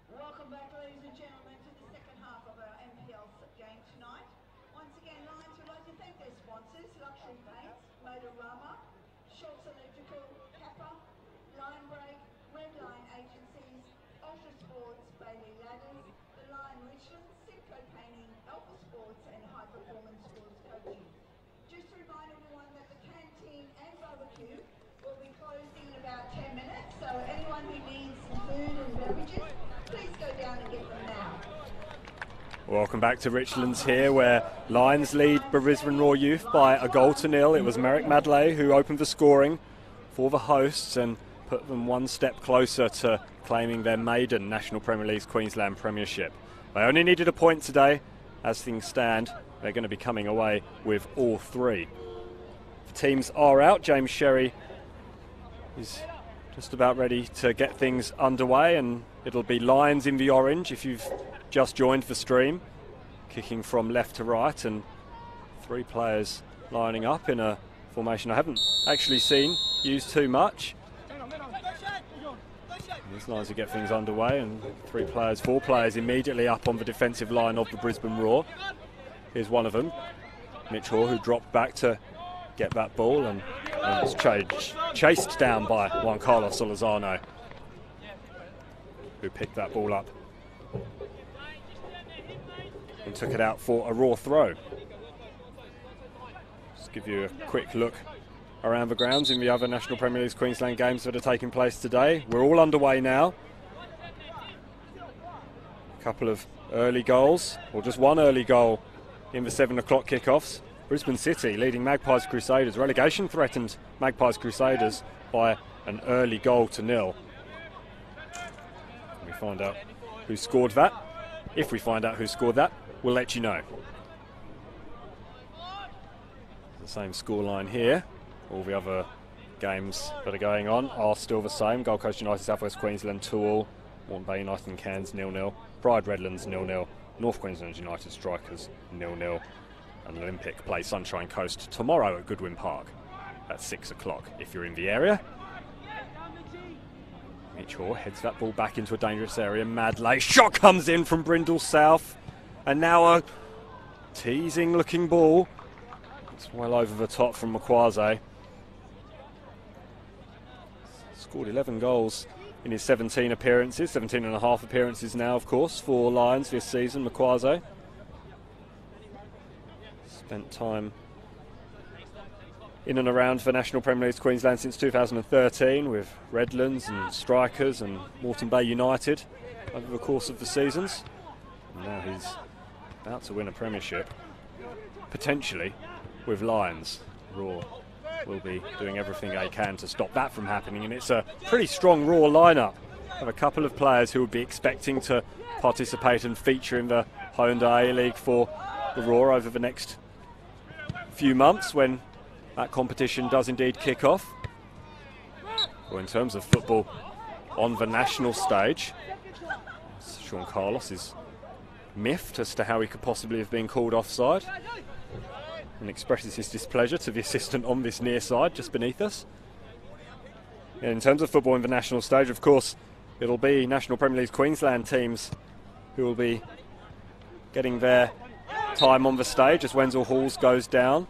I: Welcome back, ladies and gentlemen, to the second half of our NPL game tonight. Once again, Lions would like to thank their sponsors, Luxury Paints, Motorama, Schultz Electrical, Kappa, Line Break, Red Line Agencies, Ultra Sports, Bailey Ladders, The Lion Richland, Simco Painting, Alpha Sports and High Performance Sports Coaching. Just to remind everyone that the canteen and barbecue will be closing in about 10 minutes, so anyone who needs some food and beverages, please go down and get them now.
A: Welcome back to Richlands here, where Lions lead Brisbane Roar Youth by a goal to nil. It was Merrick Madley who opened the scoring for the hosts and put them one step closer to claiming their maiden National Premier League's Queensland Premiership. They only needed a point today. As things stand, they're going to be coming away with all three. The teams are out. James Sherry is just about ready to get things underway, and it'll be Lions in the orange if you've just joined the stream, kicking from left to right, and three players lining up in a formation I haven't actually seen used too much. These lines to get things underway, and 4 players immediately up on the defensive line of the Brisbane Roar. Here's one of them, Mitch Hoare, who dropped back to get that ball and was chased down by Juan Carlos Solozano, who picked that ball up and took it out for a Roar throw. Just give you a quick look around the grounds in the other National Premier League Queensland games that are taking place today. We're all underway now. A couple of early goals, or just one early goal in the 7 o'clock kickoffs. Brisbane City leading Magpies Crusaders. Relegation threatened Magpies Crusaders by an early goal to 0. We find out who scored that. If we find out who scored that, we'll let you know. The same scoreline here. All the other games that are going on are still the same. Gold Coast United, South West Queensland 2-2. Moreton Bay United and Cairns 0-0. Pride Redlands 0-0. North Queensland United Strikers 0-0. And Olympic play Sunshine Coast tomorrow at Goodwin Park at 6 o'clock if you're in the area. Mitch Hoare heads that ball back into a dangerous area. Madley shot comes in from Brindle South, and now a teasing looking ball. It's well over the top from Makwase. Scored 11 goals in his 17 appearances, 17 and a half appearances now, of course, for Lions this season, Makwase. Spent time in and around the National Premier League Queensland since 2013 with Redlands and Strikers and Moreton Bay United over the course of the seasons. And now he's about to win a premiership, potentially with Lions. Roar will be doing everything they can to stop that from happening, and it's a pretty strong Roar lineup of a couple of players who will be expecting to participate and feature in the Hyundai A-League for the Roar over the next few months when that competition does indeed kick off. Well, in terms of football on the national stage, Sean Carlos is miffed as to how he could possibly have been called offside, and expresses his displeasure to the assistant on this near side just beneath us. And in terms of football in the national stage, of course, it'll be National Premier League Queensland teams who will be getting their time on the stage as Wenzel Halls goes down.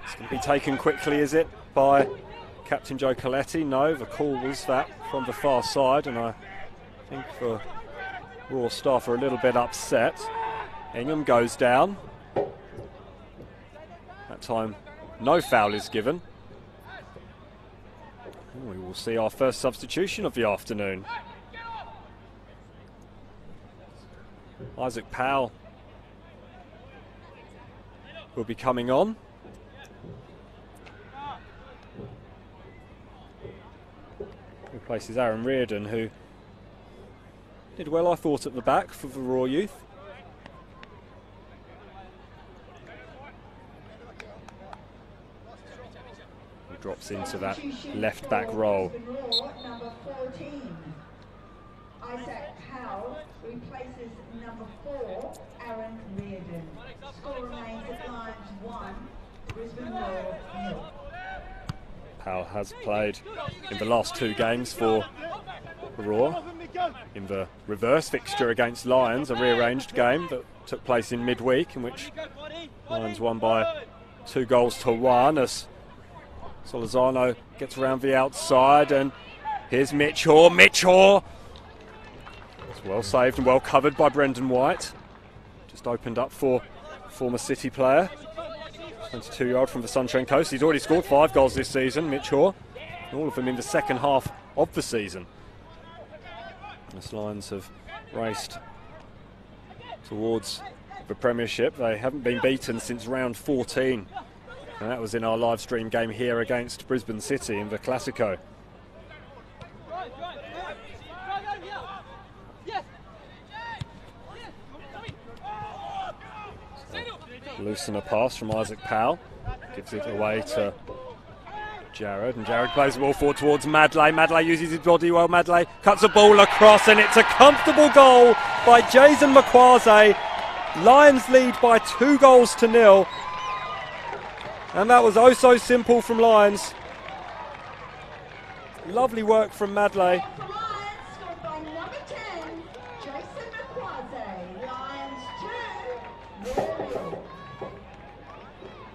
A: It's going to be taken quickly, is it, by Captain Joe Coletti? No, the call was that from the far side, and I think the Raw staff are a little bit upset. Ingham goes down. That time no foul is given. We will see our first substitution of the afternoon. Isaac Powell will be coming on. Replaces Aaron Reardon, who did well, I thought, at the back for the Raw youth. He drops into that left back role.
I: Number 14, Isaac Powell replaces number 4, Aaron Reardon. Score remains at Lions 1, Brisbane Roar 0.
A: Powell has played in the last 2 games for Raw. In the reverse fixture against Lions, a rearranged game that took place in midweek, in which Lions won by 2-1 as Solozano gets around the outside, and here's Mitch Hoare. Mitch Hoare! It's well saved and well covered by Brendan White. Just opened up for former City player. 22-year-old from the Sunshine Coast. He's already scored 5 goals this season, Mitch Hoare. All of them in the second half of the season. As Lions have raced towards the Premiership, they haven't been beaten since round 14. And that was in our live stream game here against Brisbane City in the Classico. Loosen a pass from Isaac Powell, gives it away to Jared, and Jared plays the ball forward towards Madley. Madley uses his body well. Madley cuts a ball across, and it's a comfortable goal by Jason Makwase. Lions lead by 2-0. And that was oh so simple from Lions. Lovely work from Madley.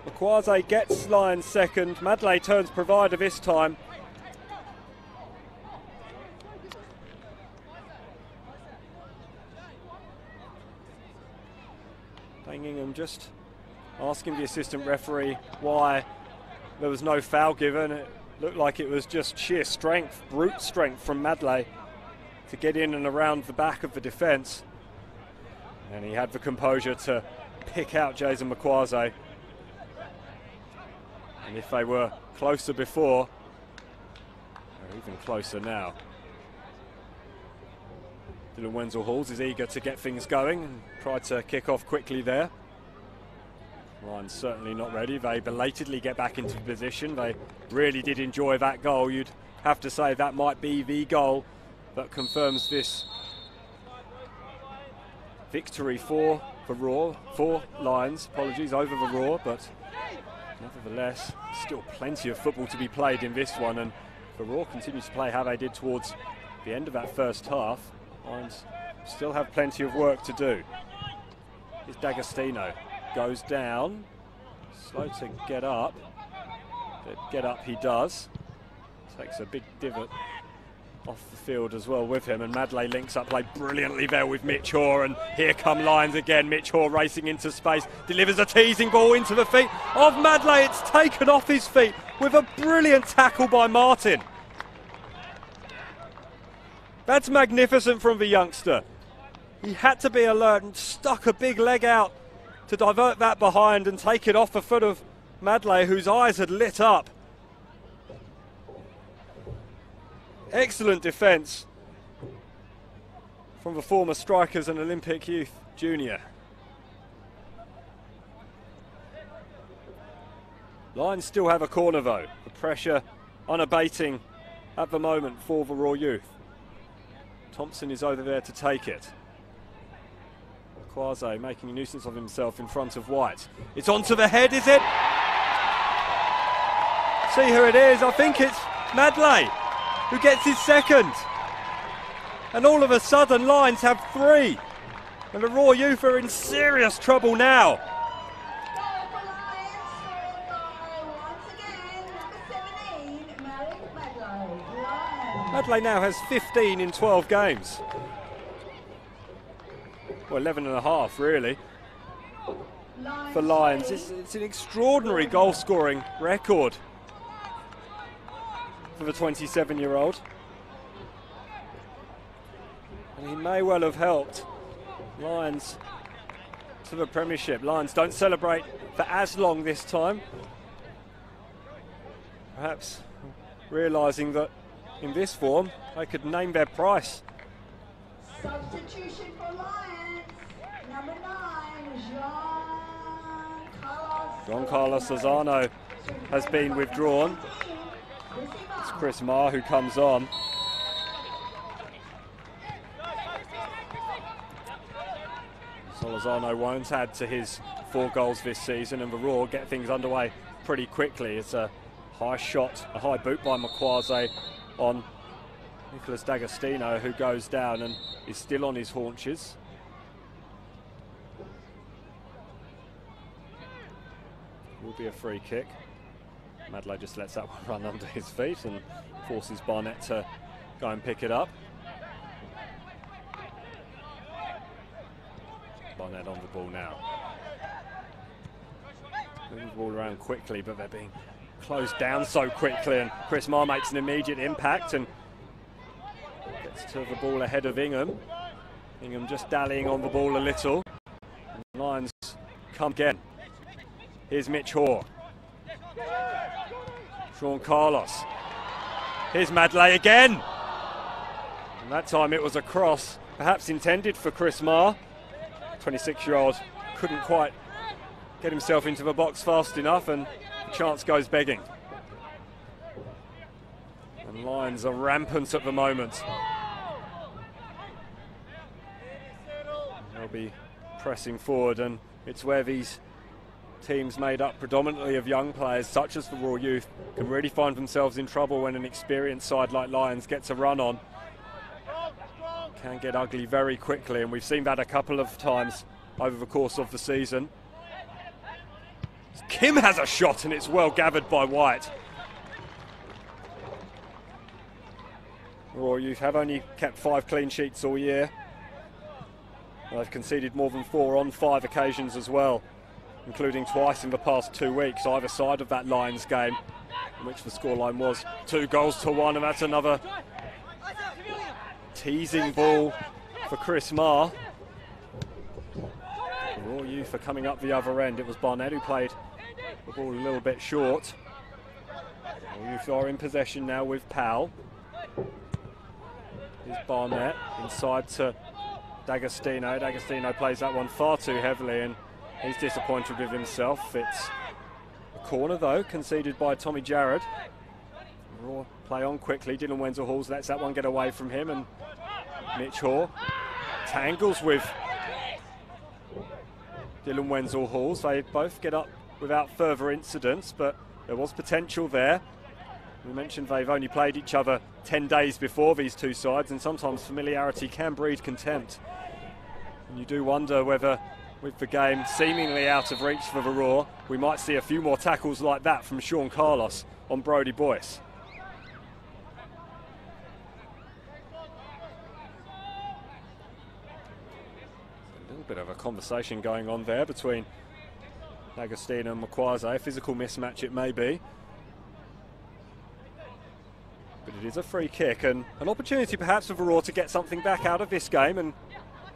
A: Makwaze gets Lions second. Madley turns provider this time. Ingham just asking the assistant referee why there was no foul given. It looked like it was just sheer strength, brute strength from Madley to get in and around the back of the defence. And he had the composure to pick out Jason Makwaze. And if they were closer before, they're even closer now. Dylan Wenzel-Halls is eager to get things going and tried to kick off quickly there. Lions certainly not ready. They belatedly get back into position. They really did enjoy that goal. You'd have to say that might be the goal that confirms this victory for Lions, apologies, over the Raw, but nevertheless, still plenty of football to be played in this one, and the Raw continues to play how they did towards the end of that first half. Lions still have plenty of work to do. Here's D'Agostino, goes down, slow to get up, but get up he does. Takes a big divot off the field as well with him, and Madley links up play brilliantly there with Mitch Hoare, and here come Lions again. Mitch Hoare racing into space, delivers a teasing ball into the feet of Madley. It's taken off his feet with a brilliant tackle by Martin. That's magnificent from the youngster. He had to be alert and stuck a big leg out to divert that behind and take it off the foot of Madley, whose eyes had lit up. Excellent defence from the former strikers and Olympic youth junior. Lions still have a corner though. The pressure unabating at the moment for the Raw youth. Thompson is over there to take it. Makwaze making a nuisance of himself in front of White. It's onto the head, is it? See who it is. I think it's Madley who gets his second. And all of a sudden, Lions have three. And the Raw youth are in serious trouble now. Madley now has 15 in 12 games. Well, 11 and a half, really, for Lions. It's an extraordinary goal-scoring record for the 27-year-old. And he may well have helped Lions to the Premiership. Lions don't celebrate for as long this time. Perhaps realising that in this form, they could name their price.
I: Substitution for Lions, number 9,
A: John Carlos Lozano has been withdrawn. It's Chris Marr who comes on. So Lozano won't add to his 4 goals this season, and the Raw get things underway pretty quickly. It's a high shot, a high boot by Makwaze on Nicholas D'Agostino, who goes down and is still on his haunches. Will be a free kick. Madley just lets that one run under his feet and forces Barnett to go and pick it up. Barnett on the ball now. Moving the ball around quickly, but they're being closed down so quickly, and Chris Marr makes an immediate impact and gets to the ball ahead of Ingham. Ingham just dallying on the ball a little. And Lions come again. Here's Mitch Hoare. Sean Carlos. Here's Madley again. And that time it was a cross, perhaps intended for Chris Marr. 26-year-old couldn't quite get himself into the box fast enough, and the chance goes begging. And Lions are rampant at the moment. They'll be pressing forward, and it's where these teams made up predominantly of young players, such as the Raw Youth, can really find themselves in trouble when an experienced side like Lions gets a run on. Can get ugly very quickly, and we've seen that a couple of times over the course of the season. Kim has a shot, and it's well gathered by White. Raw Youth have only kept 5 clean sheets all year. They've conceded more than 4 on 5 occasions as well, including twice in the past 2 weeks, either side of that Lions game, in which the scoreline was 2-1, and that's another teasing ball for Chris Marr. The Raw Youth are coming up the other end. It was Barnett who played the ball a little bit short. Raw Youth are in possession now with Powell. Here's Barnett inside to D'Agostino. D'Agostino plays that one far too heavily, and he's disappointed with himself. It's a corner though, conceded by Tommy Jarrett. Raw play on quickly. Dylan Wenzel-Halls lets that one get away from him, and Mitch Hoare tangles with Dylan Wenzel-Halls. They both get up without further incidents, but there was potential there. We mentioned they've only played each other 10 days before, these two sides, and sometimes familiarity can breed contempt. And you do wonder whether, with the game seemingly out of reach for the Raw, we might see a few more tackles like that from Sean Carlos on Brodie Boyce. A little bit of a conversation going on there between D'Agostino and Makwaze. A physical mismatch it may be. But it is a free kick, and an opportunity perhaps for the Raw to get something back out of this game and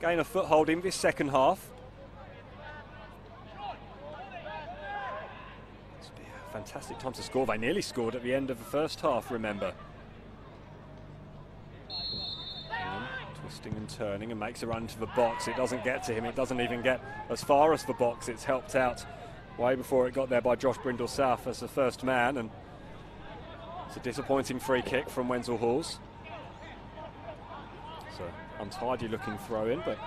A: gain a foothold in this second half. This would be a fantastic time to score. They nearly scored at the end of the first half, remember. Twisting and turning, and makes a run to the box. It doesn't get to him. It doesn't even get as far as the box. It's helped out way before it got there by Josh Brindle-South as the first man, and it's a disappointing free kick from Wenzel-Halls. It's an untidy looking throw in, but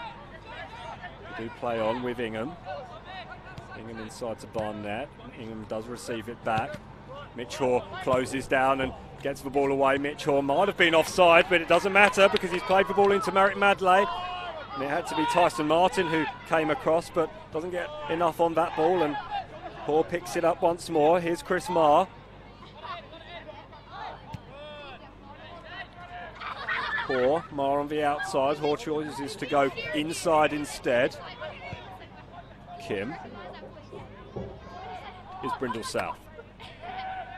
A: they do play on with Ingham. Ingham inside to Barnett. Ingham does receive it back. Mitch Hoare closes down and gets the ball away. Mitch Hoare might have been offside, but it doesn't matter because he's played the ball into Merrick Madley. And it had to be Tyson Martin who came across, but doesn't get enough on that ball, and Hoare picks it up once more. Here's Chris Marr. Marr on the outside. Hoare chooses to go inside instead. Kim. Here's Brindle-South.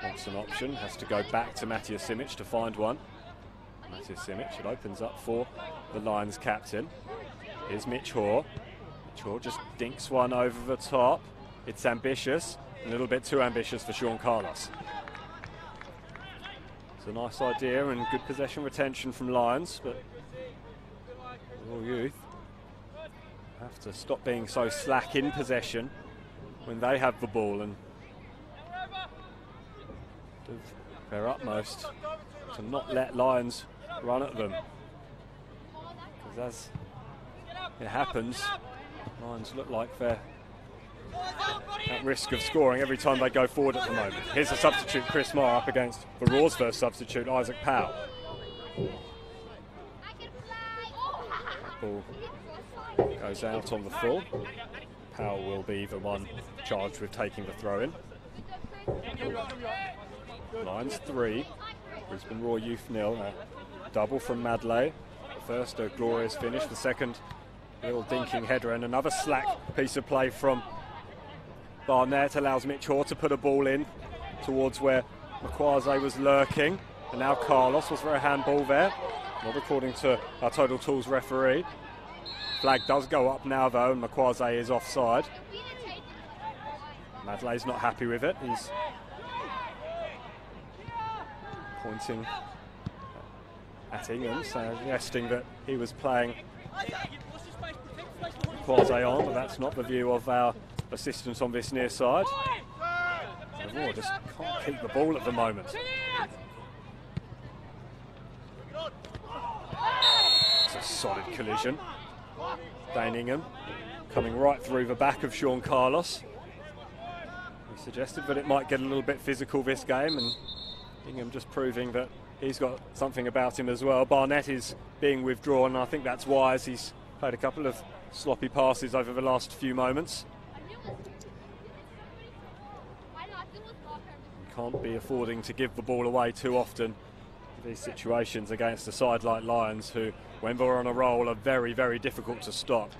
A: Wants an option, has to go back to Matthias Simic to find one. Matthias Simic, it opens up for the Lions captain. Here's Mitch Hoare. Mitch Hoare just dinks one over the top. It's ambitious, a little bit too ambitious for Sean Carlos. It's a nice idea and good possession retention from Lions, but Raw Youth have to stop being so slack in possession when they have the ball and do their utmost to not let Lions run at them. Because as it happens, Lions look like they're at risk of scoring every time they go forward at the moment. Here's a substitute, Chris Marr, up against the Raw's first substitute, Isaac Powell. Ball goes out on the full. Powell will be the one charged with taking the throw in. Lions 3, Brisbane Raw Youth 0. A double from Madley. The first a glorious finish, the second a little dinking header, and another slack piece of play from Barnett allows Mitch Hoare to put a ball in towards where Makwaze was lurking, and now Carlos. Was there a handball there? Not according to our Total Tools referee. Flag does go up now though, and Makwaze is offside. Madley's not happy with it. He's pointing at Ingham, suggesting that he was playing Makwaze on, but that's not the view of our assistants on this near side. The Raw just can't keep the ball at the moment. It's a solid collision. Dane Ingham coming right through the back of Sean Carlos. Suggested that it might get a little bit physical this game, and Ingham just proving that he's got something about him as well. Barnett is being withdrawn, and I think that's wise. He's played a couple of sloppy passes over the last few moments. You can't be affording to give the ball away too often in these situations against a side like Lions, who, when they're on a roll, are very, very difficult to stop.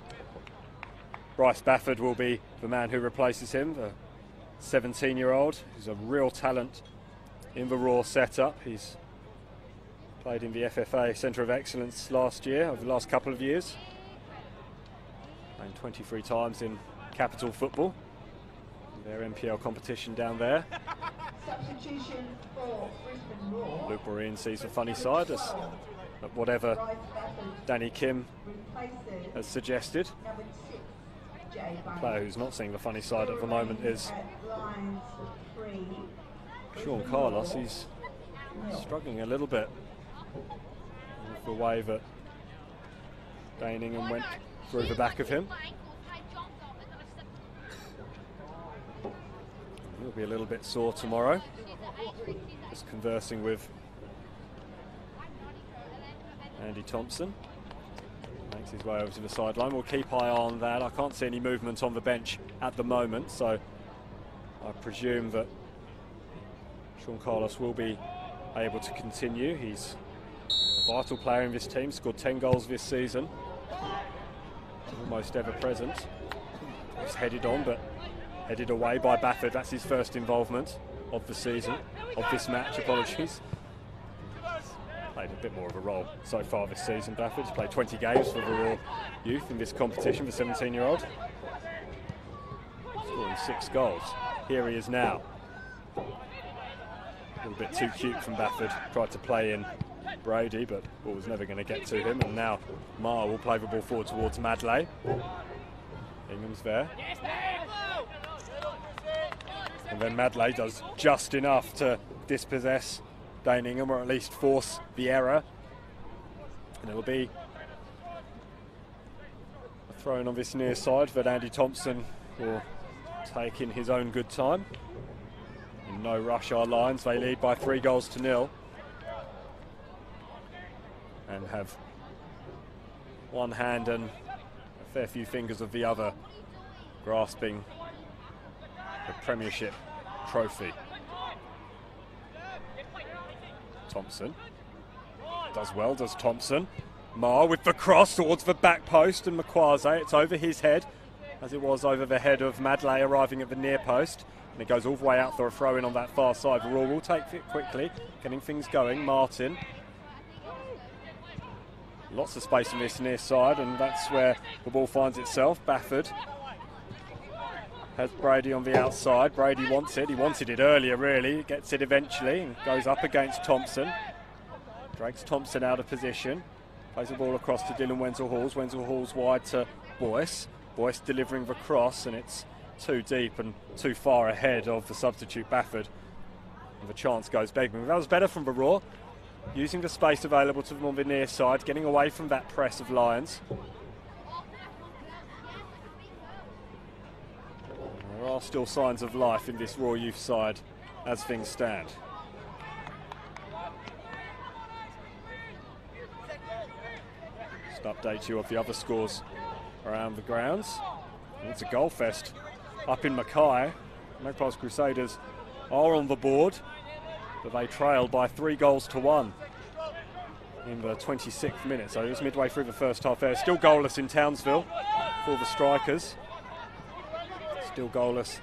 A: Bryce Bafford will be the man who replaces him, the 17-year-old, who's a real talent in the Raw setup. He's played in the FFA Centre of Excellence last year, over the last couple of years. Playing 23 times in Capital Football, their NPL competition down there.
I: Substitution for Brisbane Roar.
A: Luke Marine sees the funny side, as whatever Danny Kim has suggested. A player who's not seeing the funny side at the moment is Sean Carlos. He's struggling a little bit with the way that Dane Ingham went through the back of him. He'll be a little bit sore tomorrow. Just conversing with Andy Thompson. Makes his way over to the sideline. We'll keep eye on that. I can't see any movement on the bench at the moment, so I presume that Sean Carlos will be able to continue. He's a vital player in this team, scored 10 goals this season. Almost ever present. He's headed on, but headed away by Bafford. That's his first involvement of the season, of this match, apologies. Played a bit more of a role so far this season. Bafford's played 20 games for the Raw youth in this competition, the 17-year-old. Scoring 6 goals. Here he is now. A little bit too cute from Bafford. Tried to play in Brady, but ball was never going to get to him. And now Marr will play the ball forward towards Madley. Ingham's there. And then Madley does just enough to dispossess Dane Ingham, or at least force the error. And it'll be a throw in on this near side that Andy Thompson will take in his own good time. In no rush our Lions, they lead by 3 goals to 0. And have one hand and a fair few fingers of the other grasping the Premiership trophy. Thompson does well, does Thompson. Marr with the cross towards the back post, and Makwaze, it's over his head, as it was over the head of Madley arriving at the near post. And it goes all the way out for a throw in on that far side. The Raw will take it quickly, getting things going. Martin. Lots of space in this near side, and that's where the ball finds itself. Bafford has Brady on the outside. Brady wants it. He wanted it earlier, really. Gets it eventually and goes up against Thompson. Drags Thompson out of position. Plays the ball across to Dylan Wenzel-Halls. Wenzel-Halls wide to Boyce. Boyce delivering the cross, and it's too deep and too far ahead of the substitute Bafford. And the chance goes begging. That was better from the Raw. Using the space available to them on the near side, getting away from that press of Lions. There are still signs of life in this Raw youth side as things stand. Just update you of the other scores around the grounds. It's a goal fest up in Mackay. Magpies Crusaders are on the board, but they trail by 3 goals to 1 in the 26th minute. So it was midway through the first half there. Still goalless in Townsville for the Strikers. Still goalless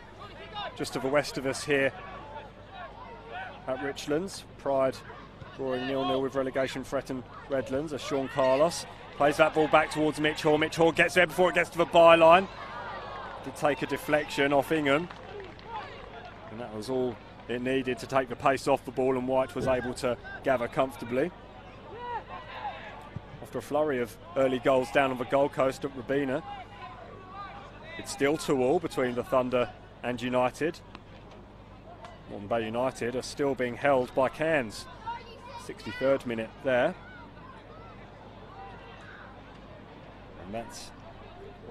A: just to the west of us here at Richlands. Pride drawing 0-0 with relegation threatened Redlands as Sean Carlos plays that ball back towards Mitch Hall. Mitch Hall gets there before it gets to the byline. Did take a deflection off Ingham, and that was all it needed to take the pace off the ball, and White was able to gather comfortably. After a flurry of early goals down on the Gold Coast at Robina, it's still 2-2 between the Thunder and United. Moreton Bay United are still being held by Cairns. 63rd minute there. And that's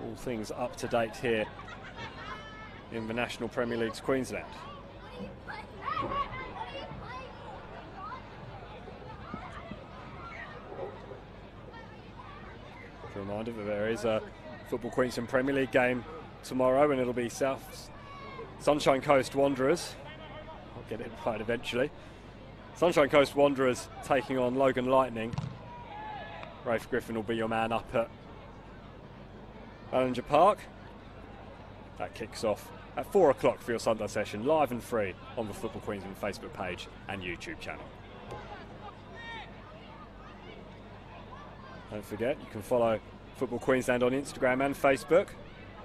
A: all things up to date here in the National Premier League's Queensland. A reminder that there is a Football Queensland Premier League game tomorrow, and it'll be Sunshine Coast Wanderers. I'll get it right eventually. Sunshine Coast Wanderers taking on Logan Lightning. Rafe Griffin will be your man up at Ballinger Park. That kicks off at 4 o'clock for your Sunday session, live and free on the Football Queensland Facebook page and YouTube channel. Don't forget, you can follow Football Queensland on Instagram and Facebook,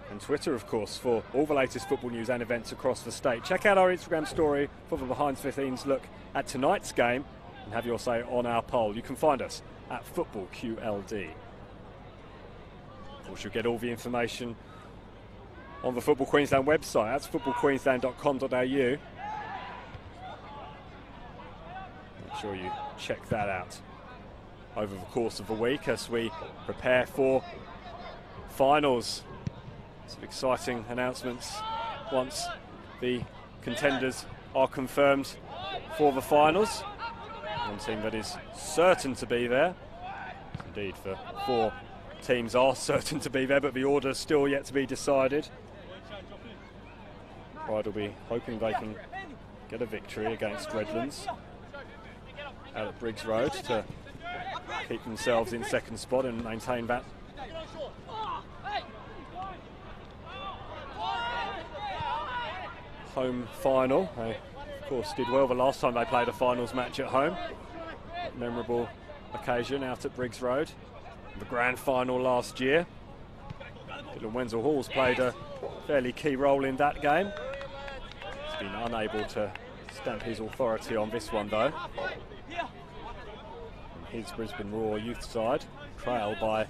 A: and Twitter, of course, for all the latest football news and events across the state. Check out our Instagram story for the behind-the-scenes look at tonight's game and have your say on our poll. You can find us at FootballQLD. Of course, you'll get all the information on the Football Queensland website. That's footballqueensland.com.au. Make sure you check that out over the course of the week as we prepare for finals. Some exciting announcements once the contenders are confirmed for the finals. One team that is certain to be there. Indeed, the 4 teams are certain to be there, but the order's still yet to be decided. Pride will be hoping they can get a victory against Redlands out at Briggs Road to keep themselves in second spot and maintain that home final. They, of course, did well the last time they played a finals match at home. Memorable occasion out at Briggs Road. The grand final last year. Dylan Wenzel Hall's played a fairly key role in that game. He's been unable to stamp his authority on this one, though. And his Brisbane Roar youth side trail by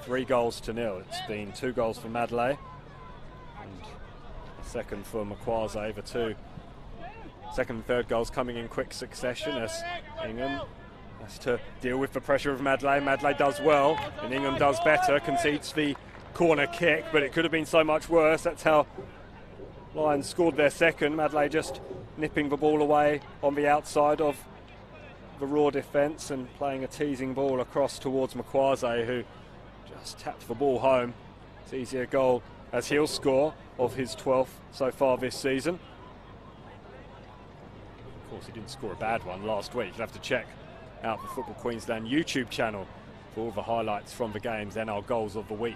A: 3-0. It's been 2 goals for Madley and a second for Makwase. The 2 second and third goals coming in quick succession as Ingham has to deal with the pressure of Madley. Madley does well and Ingham does better, concedes the corner kick, but it could have been so much worse. That's how Lions scored their second. Madley just nipping the ball away on the outside of the Raw defence and playing a teasing ball across towards Makwase, who just tapped the ball home. It's easier goal as he'll score of his 12th so far this season. Of course, he didn't score a bad one last week. You'll have to check out the Football Queensland YouTube channel for all the highlights from the games and our goals of the week.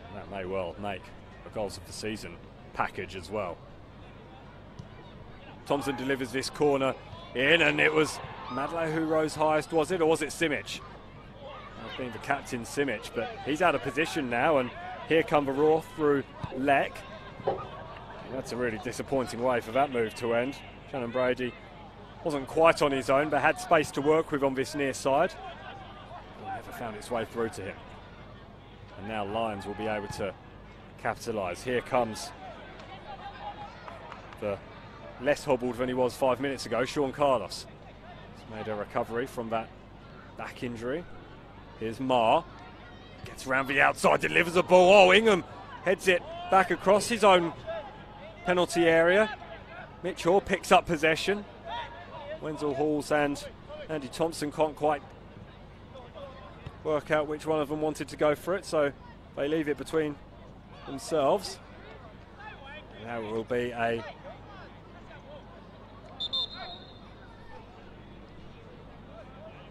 A: And that may well make the goals of the season package as well. Thompson delivers this corner in, and it was Madley who rose highest, was it? Or was it Simic? I've been the captain, Simic, but he's out of position now, and here come the Raw through Leck. And that's a really disappointing way for that move to end. Shannon Brady wasn't quite on his own, but had space to work with on this near side. It never found its way through to him. And now Lions will be able to capitalise. Here comes the less hobbled than he was 5 minutes ago, Sean Carlos. He's made a recovery from that back injury. Here's Marr. Gets around the outside, delivers a ball. Oh, Ingham heads it back across his own penalty area. Mitchell picks up possession. Wenzel Halls and Andy Thompson can't quite work out which one of them wanted to go for it, so they leave it between themselves. Now it will be a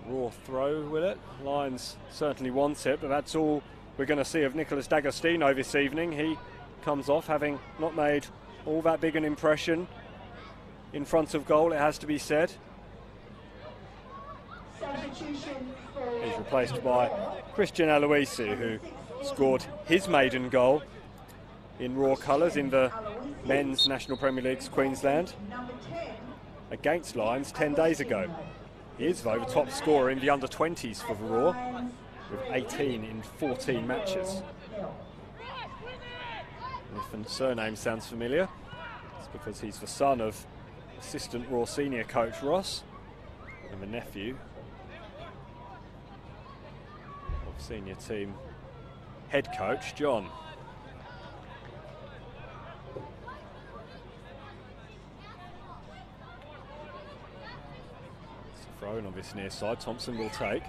A: Raw throw, will it? Lions certainly want it, but that's all we're going to see of Nicholas D'Agostino this evening. He comes off having not made all that big an impression in front of goal, it has to be said. He's replaced by Christian Aloisi, who scored his maiden goal in Raw colours in the Men's National Premier League's Queensland against Lions 10 days ago. He is, though, the top scorer in the under-20s for the Raw, with 18 in 14 matches. And if the surname sounds familiar, it's because he's the son of assistant Raw senior coach Ross and the nephew of senior team head coach John. Thrown on this near side, Thompson will take.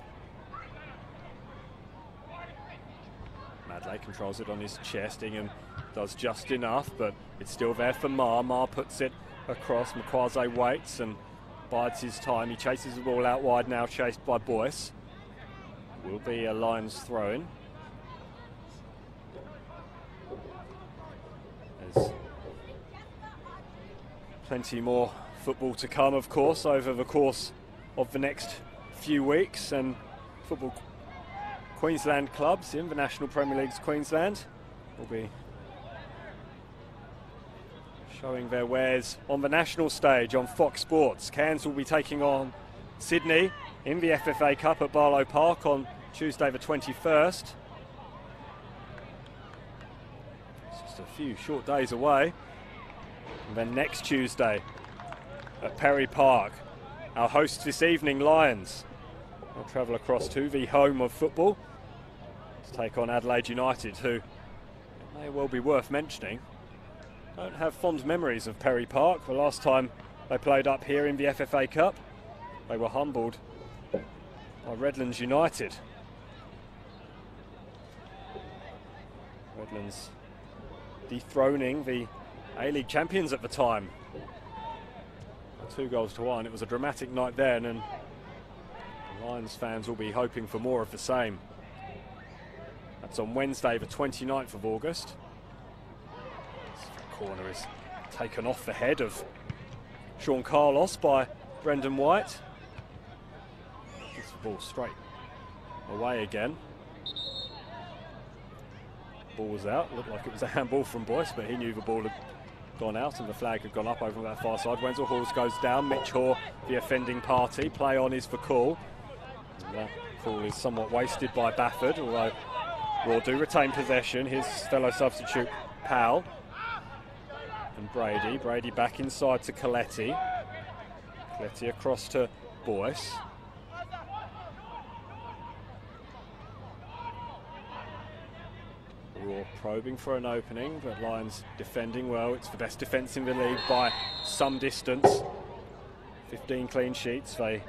A: Madley controls it on his chest. Ingham does just enough, but it's still there for Marr. Marr puts it across. Mkwase waits and bides his time. He chases the ball out wide now, chased by Boyce. Will be a Lions throw-in. There's plenty more football to come, of course, over the course of the next few weeks, and football Queensland clubs in the National Premier League's Queensland will be showing their wares on the national stage on Fox Sports. Cairns will be taking on Sydney in the FFA Cup at Barlow Park on Tuesday the 21st. It's just a few short days away. And then next Tuesday at Perry Park, our hosts this evening, Lions, will travel across to the home of football to take on Adelaide United, who may well be worth mentioning. Don't have fond memories of Perry Park. The last time they played up here in the FFA Cup, they were humbled by Redlands United. Redlands dethroning the A-League champions at the time. 2-1. It was a dramatic night then, and Lions fans will be hoping for more of the same. That's on Wednesday the 29th of August. This corner is taken off the head of Sean Carlos by Brendan White. Gets the ball straight away again. Ball was out. Looked like it was a handball from Boyce, but he knew the ball had gone out and the flag had gone up over that far side. Wenzel Halls goes down. Mitch Hoare, the offending party. Play on is for call. And that call is somewhat wasted by Bafford, although Raw do retain possession. His fellow substitute, Powell. And Brady. Brady back inside to Coletti. Coletti across to Boyce. Raw probing for an opening, but Lions defending well. It's the best defence in the league by some distance. 15 clean sheets. They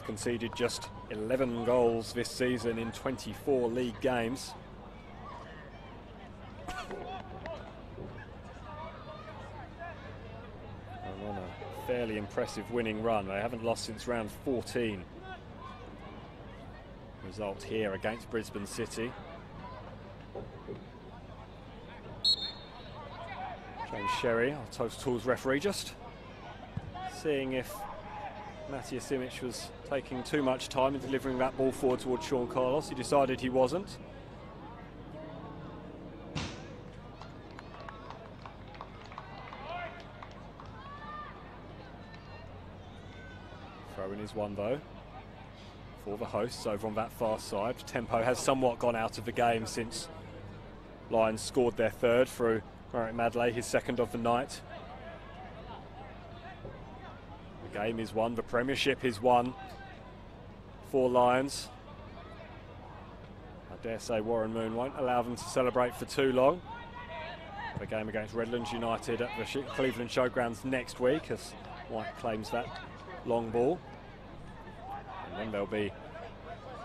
A: conceded just 11 goals this season in 24 league games. And on a fairly impressive winning run. They haven't lost since round 14. Result here against Brisbane City. James Sherry, our Toast Tools referee, just seeing if Mattia Simic was taking too much time in delivering that ball forward towards Sean Carlos. He decided he wasn't. Throw-in is one though for the hosts over on that far side. Tempo has somewhat gone out of the game since Lions scored their third through Marek Madley, his second of the night. The game is won, the Premiership is won for Lions. I dare say Warren Moon won't allow them to celebrate for too long. The game against Redlands United at the Cleveland Showgrounds next week as White claims that long ball. And then they'll be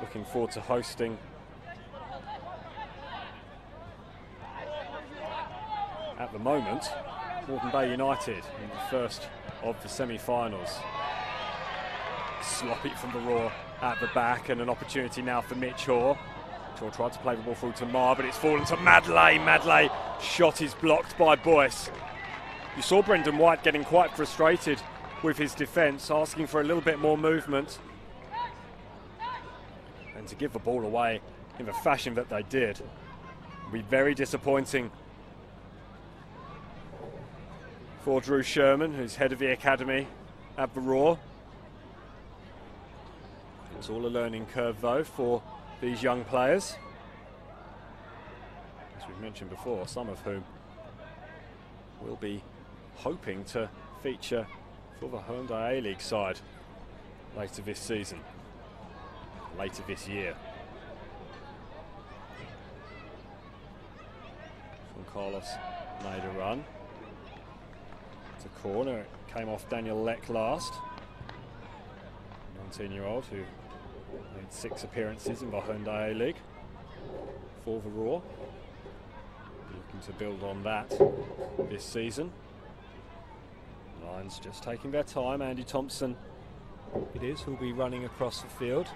A: looking forward to hosting at the moment Moreton Bay United in the first of the semi-finals. Sloppy from the Raw at the back, and an opportunity now for Mitch Hoare. Hoare tried to play the ball through to Marr, but it's fallen to Madley. Madley shot is blocked by Boyce. You saw Brendan White getting quite frustrated with his defence, asking for a little bit more movement. And to give the ball away in the fashion that they did will be very disappointing for Drew Sherman, who's head of the academy at the Raw. It's all a learning curve though for these young players, as we've mentioned before, some of whom will be hoping to feature for the Hyundai A-League side later this season, later this year. Juan Carlos made a run. It's a corner, it came off Daniel Leck last. 17-year-old who made 6 appearances in the Hyundai A-League for the Roar. Looking to build on that this season. Lions just taking their time. Andy Thompson it is who'll be running across the field.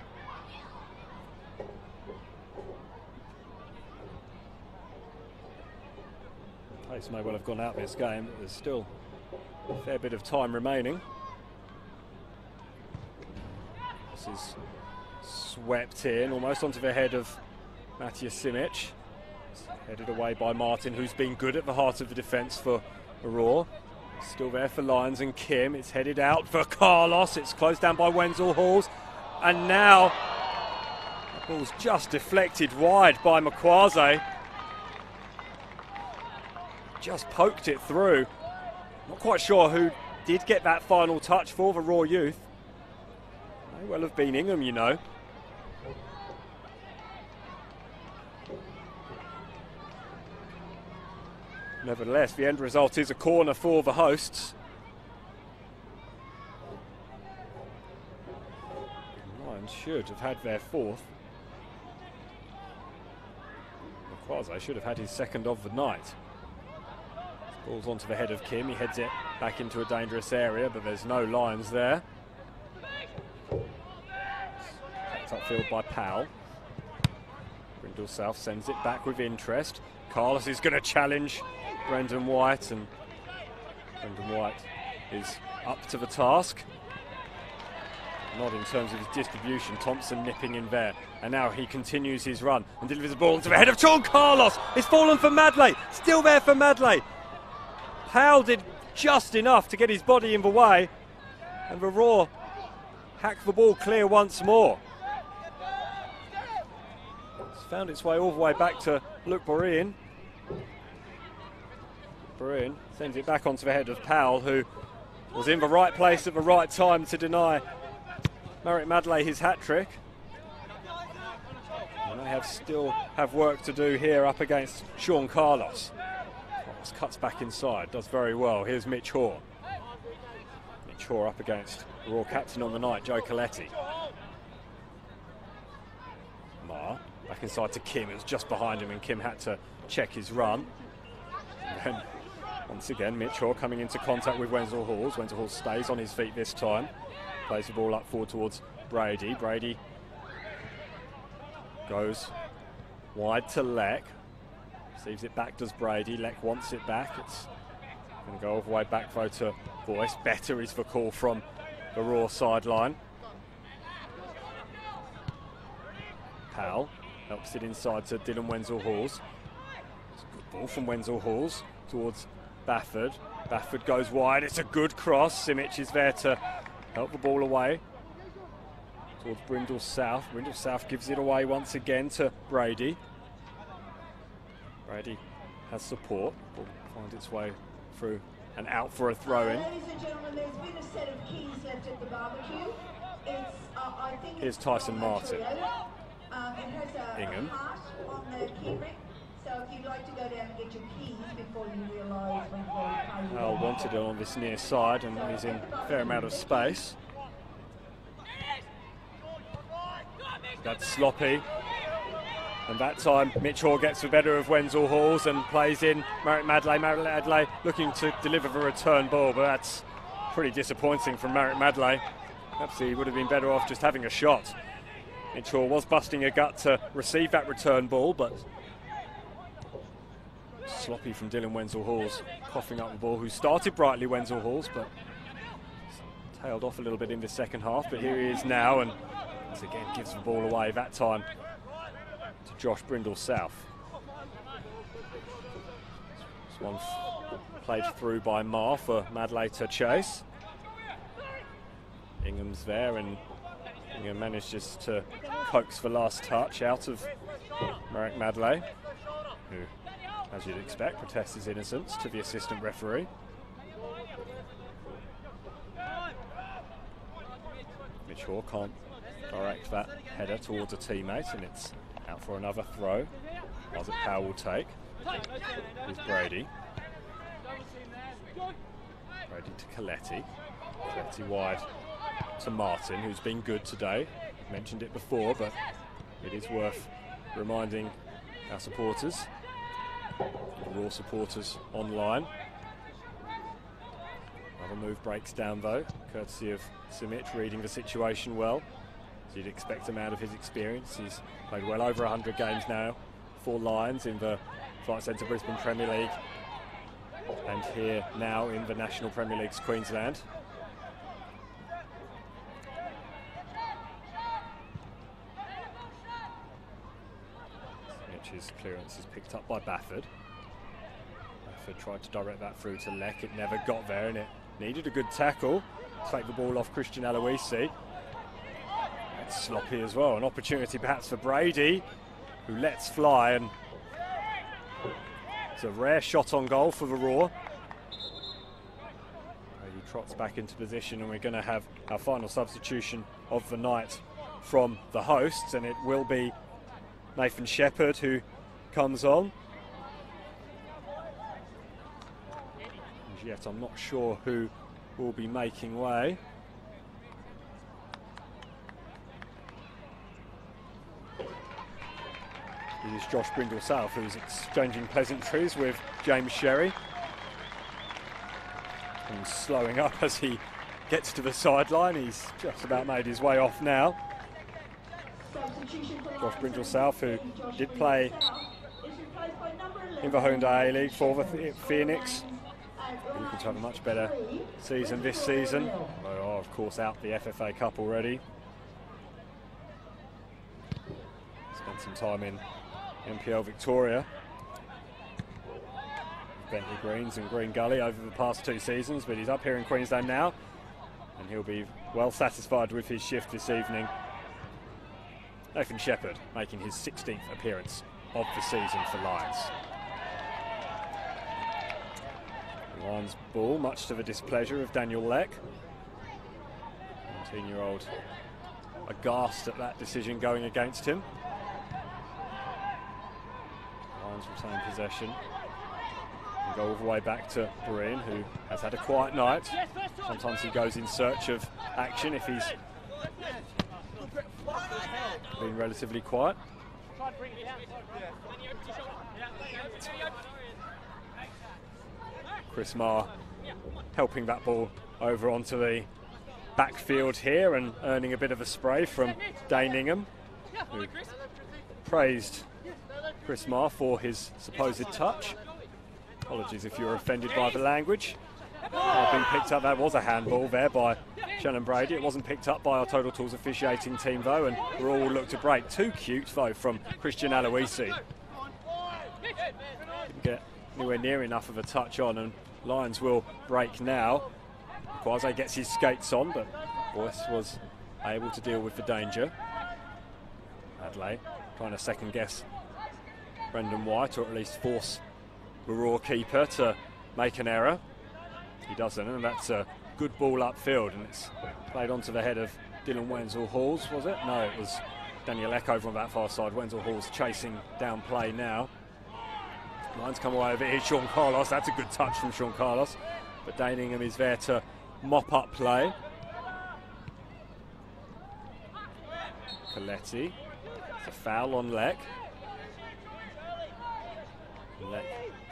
A: Pace may well have gone out this game, but there's still a fair bit of time remaining. This is swept in almost onto the head of Matthias Simic. Headed away by Martin, who's been good at the heart of the defence for Aurora. Still there for Lions and Kim. It's headed out for Carlos. It's closed down by Wenzel Halls. And now the ball's just deflected wide by Makwaze. Just poked it through. Not quite sure who did get that final touch for the Raw youth. May well have been Ingham, you know. Nevertheless, the end result is a corner for the hosts. The Lions should have had their 4th. Makwaze should have had his 2nd of the night. Ball's onto the head of Kim. He heads it back into a dangerous area, but there's no Lions there. Tapped upfield by Powell. Brindle South sends it back with interest. Carlos is going to challenge Brendan White, and Brendan White is up to the task. Not in terms of his distribution. Thompson nipping in there, and now he continues his run and delivers the ball into the head of Sean Carlos. It's fallen for Madley, still there for Madley. Powell did just enough to get his body in the way, and the Raw hack the ball clear once more. It's found its way all the way back to Luke Borean. Borean sends it back onto the head of Powell, who was in the right place at the right time to deny Marek Madley his hat-trick. And they still have work to do here up against Sean Carlos. Cuts back inside, does very well. Here's Mitch Hoare. Mitch Hoare up against Raw captain on the night, Joe Coletti. Marr back inside to Kim. It was just behind him, and Kim had to check his run. And then once again, Mitch Hoare coming into contact with Wenzel Halls. Wenzel Halls stays on his feet this time. Plays the ball up forward towards Brady. Brady goes wide to Leck. Receives it back, does Brady. Leck wants it back. It's going to go all the way back though to Boyce. Better is the call from the Raw sideline. Powell helps it inside to Dylan Wenzel Halls. It's a good ball from Wenzel Halls towards Bafford. Bafford goes wide. It's a good cross. Simic is there to help the ball away towards Brindle South. Brindle South gives it away once again to Brady. Brady has support. Ball finds its way through and out for a throw-in.
I: Ladies and gentlemen, there's been a set of keys left at the barbecue. It's, I think
A: here's Tyson Martin.
I: It has a
A: Ingham.
I: heart on the key ring. So if you'd like to go down and get your keys before you realise when you're
A: Al wanted it on this near side, and he's in a fair amount of space. That's sloppy. And that time, Mitch Hoare gets the better of Wenzel Halls and plays in Marek Madley. Marek Madley looking to deliver the return ball, but that's pretty disappointing from Marek Madley. Perhaps he would have been better off just having a shot. Mitch Hoare was busting a gut to receive that return ball, but sloppy from Dylan Wenzel Halls, coughing up the ball, who started brightly, Wenzel Halls, but tailed off a little bit in the second half. But here he is now, and once again gives the ball away, that time to Josh Brindle South. This one played through by Marr for Madley to chase. Ingham's there, and Ingham manages to coax the last touch out of Marek Madley, who, as you'd expect, protests his innocence to the assistant referee. Mitch Hoare can't direct that header towards a teammate, and it's out for another throw. Isaac Powell will take. Here's Brady. Brady to Coletti. Coletti wide to Martin, who's been good today. Mentioned it before, but it is worth reminding our supporters, the Raw supporters online. Another move breaks down though, courtesy of Simic, reading the situation well. So you'd expect him out of his experience. He's played well over 100 games now for Lions in the Flight Centre Brisbane Premier League and here now in the National Premier League's Queensland. Mitch's clearance is picked up by Bafford. Bafford tried to direct that through to Leck. It never got there and it needed a good tackle to take the ball off Christian Aloisi. That's sloppy as well. An opportunity perhaps for Brady, who lets fly, and it's a rare shot on goal for the Raw. Brady trots back into position and we're going to have our final substitution of the night from the hosts, and it will be Nathan Shepherd who comes on. And yet I'm not sure who will be making way. It is Josh Brindle-South who's exchanging pleasantries with James Sherry. And slowing up as he gets to the sideline. He's just about made his way off now. Josh Brindle-South, who did play in the Hyundai A-League for the Phoenix. Looking to have a much better season this season. They are, of course, out the FFA Cup already. Spent some time in NPL Victoria, Bentley Greens and Green Gully over the past 2 seasons, but he's up here in Queensland now and he'll be well satisfied with his shift this evening. Nathan Shepherd making his 16th appearance of the season for Lions. The Lions ball, much to the displeasure of Daniel Leck. 19-year-old aghast at that decision going against him. Lions retain possession and go all the way back to Breen, who has had a quiet night. Sometimes he goes in search of action if he's been relatively quiet. Chris Marr helping that ball over onto the backfield here and earning a bit of a spray from Dane Ingham, who praised Chris Marr for his supposed touch. Apologies if you're offended by the language. Being picked up, that was a handball there by Shannon Brady. It wasn't picked up by our Total Tools officiating team though, and we're all looked to break. Too cute though from Christian Aloisi. Didn't get anywhere near enough of a touch on, and Lions will break now. Quasi gets his skates on, but Boyce was able to deal with the danger. Adelaide trying to second guess Brendan White, or at least force the Raw keeper to make an error. He doesn't, and that's a good ball upfield, and it's played onto the head of Dylan Wenzel-Halls, was it? No, it was Daniel Leck over on that far side. Wenzel-Halls chasing down play now. Lions come away with it. Here's Sean Carlos. That's a good touch from Sean Carlos, but Dane Ingham is there to mop up play. Coletti. It's a foul on Leck. Leck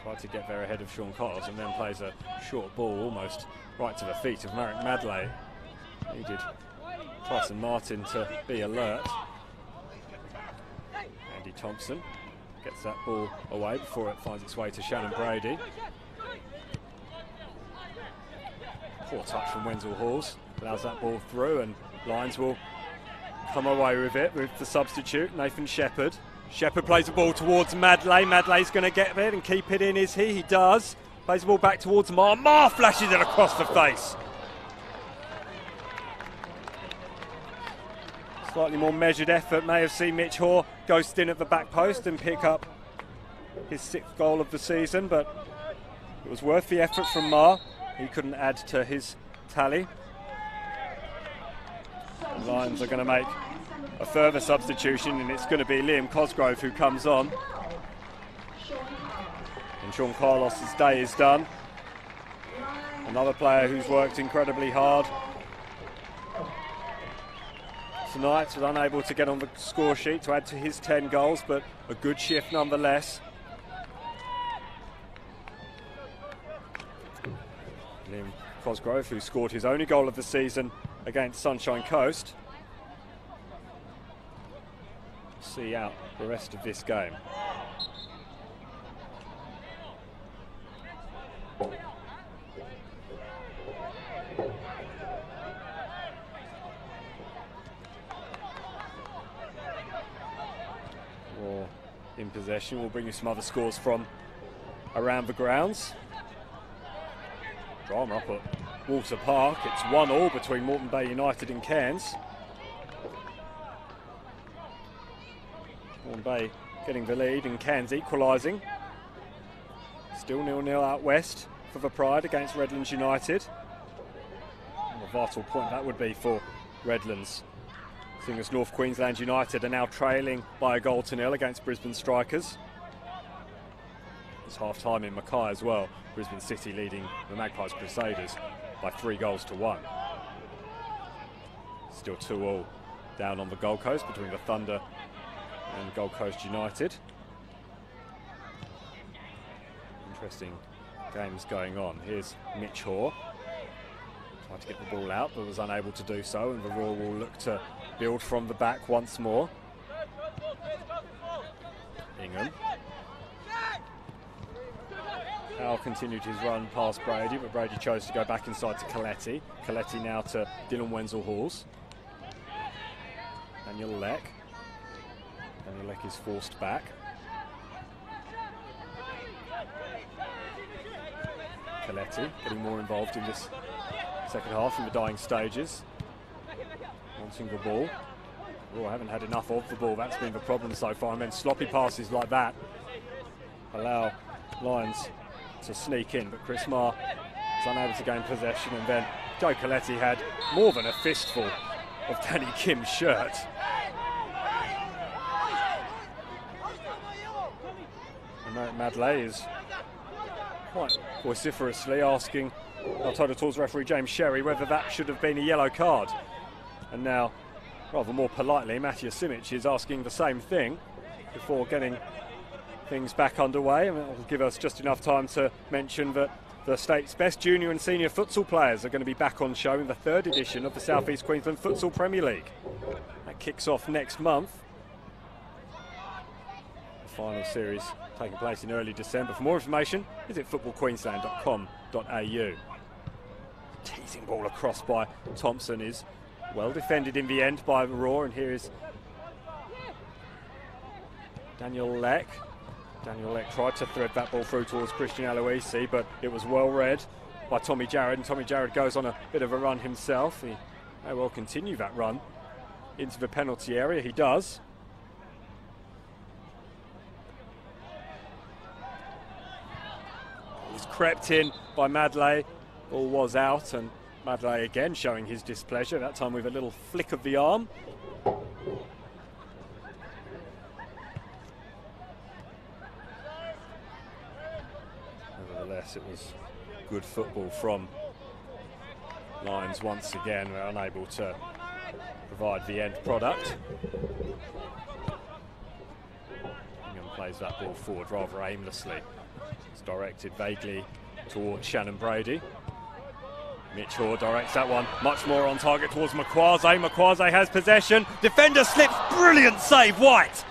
A: tried to get there ahead of Sean Carlos and then plays a short ball almost right to the feet of Marek Madley. Needed Tyson Martin to be alert. Andy Thompson gets that ball away before it finds its way to Shannon Brady. Poor touch from Wenzel-Halls, allows that ball through, and Lions will come away with it with the substitute, Nathan Shepherd. Shepherd plays the ball towards Madley. Madley's going to get there and keep it in, is he? He does. Plays the ball back towards Marr. Marr flashes it across the face. Slightly more measured effort may have seen Mitch Hoare go stint at the back post and pick up his 6th goal of the season, but it was worth the effort from Marr. He couldn't add to his tally. The Lions are going to make a further substitution, and it's going to be Liam Cosgrove who comes on. And Sean Carlos's day is done. Another player who's worked incredibly hard tonight was unable to get on the score sheet to add to his 10 goals, but a good shift nonetheless. Liam Cosgrove, who scored his only goal of the season against Sunshine Coast, see out the rest of this game. More in possession. We'll bring you some other scores from around the grounds. Drama up at Walter Park. It's 1-1 between Moreton Bay United and Cairns. Moreton Bay getting the lead and Cairns equalising. Still 0-0 out west for the Pride against Redlands United. And a vital point that would be for Redlands, seeing as North Queensland United are now trailing by a 1-0 against Brisbane Strikers. It's half-time in Mackay as well. Brisbane City leading the Magpies Crusaders by 3-1. Still 2-2 down on the Gold Coast between the Thunder and Gold Coast United. Interesting games going on. Here's Mitch Hoare. Tried to get the ball out but was unable to do so, and the Roar will look to build from the back once more. Ingham. Al continued his run past Brady, but Brady chose to go back inside to Coletti. Coletti now to Dylan Wenzel-Halls. Daniel Leck. Daniel Leck is forced back. Coletti getting more involved in this second half in the dying stages. Wanting the ball. Oh, I haven't had enough of the ball. That's been the problem so far. And then sloppy passes like that allow Lions to sneak in, but Chris Marr is unable to gain possession, and then Joe Coletti had more than a fistful of Danny Kim's shirt. And Madley is quite vociferously asking our Total Tools referee James Sherry whether that should have been a yellow card. And now, rather more politely, Matthew Simic is asking the same thing before getting things back underway. And it'll give us just enough time to mention that the state's best junior and senior futsal players are going to be back on show in the 3rd edition of the South East Queensland Futsal Premier League. That kicks off next month. The final series taking place in early December. For more information, visit footballqueensland.com.au. Teasing ball across by Thompson is well defended in the end by the Roar, and here is Daniel Leck. Daniel Leck tried to thread that ball through towards Christian Aloisi, but it was well read by Tommy Jarrett, and Tommy Jarrett goes on a bit of a run himself. He may well continue that run into the penalty area. He does. He's crept in by Madley. Ball was out, and Madley again showing his displeasure, that time with a little flick of the arm. Nevertheless, it was good football from Lions once again. We're unable to provide the end product. Ingham plays that ball forward rather aimlessly. It's directed vaguely towards Shannon Brady. Mitch Hoare directs that one much more on target towards Makwaze. Makwaze has possession. Defender slips. Brilliant save, White.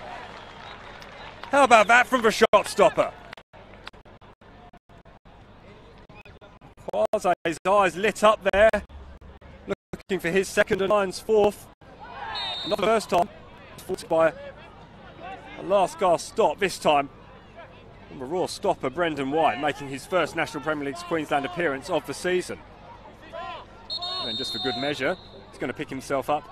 A: How about that from the shot stopper? Makwaze's eyes lit up there, looking for his second and Lions' fourth. Not the first time. Fought by a last gasp stop. This time from the Raw stopper Brendan White, making his first National Premier League's Queensland appearance of the season. And just for good measure, he's going to pick himself up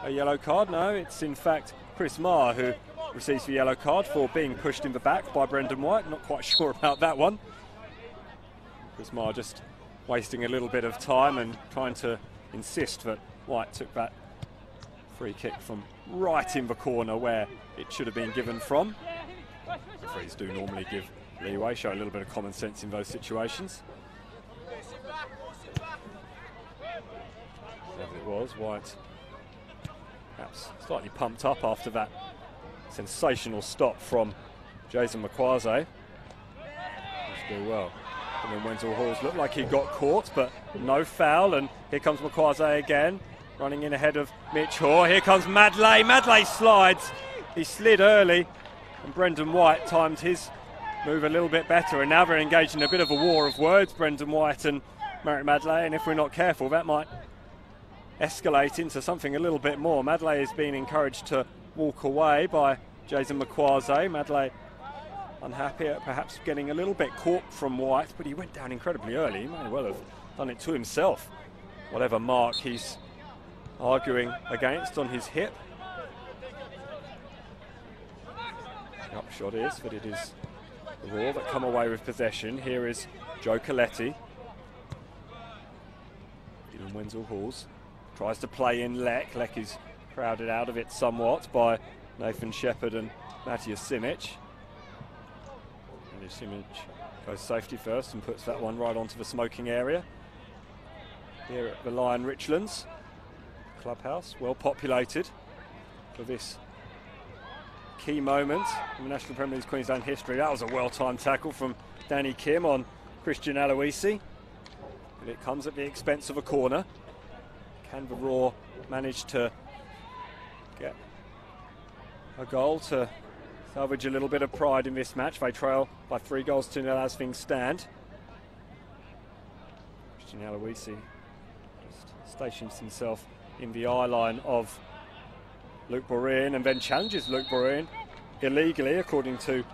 A: a yellow card. No, it's in fact Chris Marr who receives the yellow card for being pushed in the back by Brendan White. Not quite sure about that one. Chris Marr just wasting a little bit of time and trying to insist that White took that free kick from right in the corner where it should have been given from. Referees do normally give leeway, show a little bit of common sense in those situations. Whatever it was, White perhaps slightly pumped up after that sensational stop from Jason McQuarze. He's doing well. And then Wenzel Halls looked like he got caught, but no foul. And here comes McQuarze again, running in ahead of Mitch Hoare. Here comes Madley. Madley slides. He slid early, and Brendan White timed his move a little bit better. And now they're engaged in a bit of a war of words, Brendan White and Merrick Madley. And if we're not careful, that might escalate into something a little bit more. Madley is being encouraged to walk away by Jason McQuarze. Madley unhappy at perhaps getting a little bit caught from White, but he went down incredibly early. He may well have done it to himself, whatever mark he's arguing against on his hip. The upshot is that it is the Raw that come away with possession. Here is Joe Coletti. Dylan Wenzel Halls tries to play in Leck. Leck is crowded out of it somewhat by Nathan Shepherd and Matthias Simic. And Simic goes safety first and puts that one right onto the smoking area. Here at the Lion Richlands clubhouse, well populated for this key moment in the National Premier League Queensland history. That was a well-timed tackle from Danny Kim on Christian Aloisi, but it comes at the expense of a corner. Can the Raw manage to get a goal to salvage a little bit of pride in this match? They trail by 3-0 as things stand. Christian Aloisi just stations himself in the eye line of Luke Borean and then challenges Luke Borean illegally, according to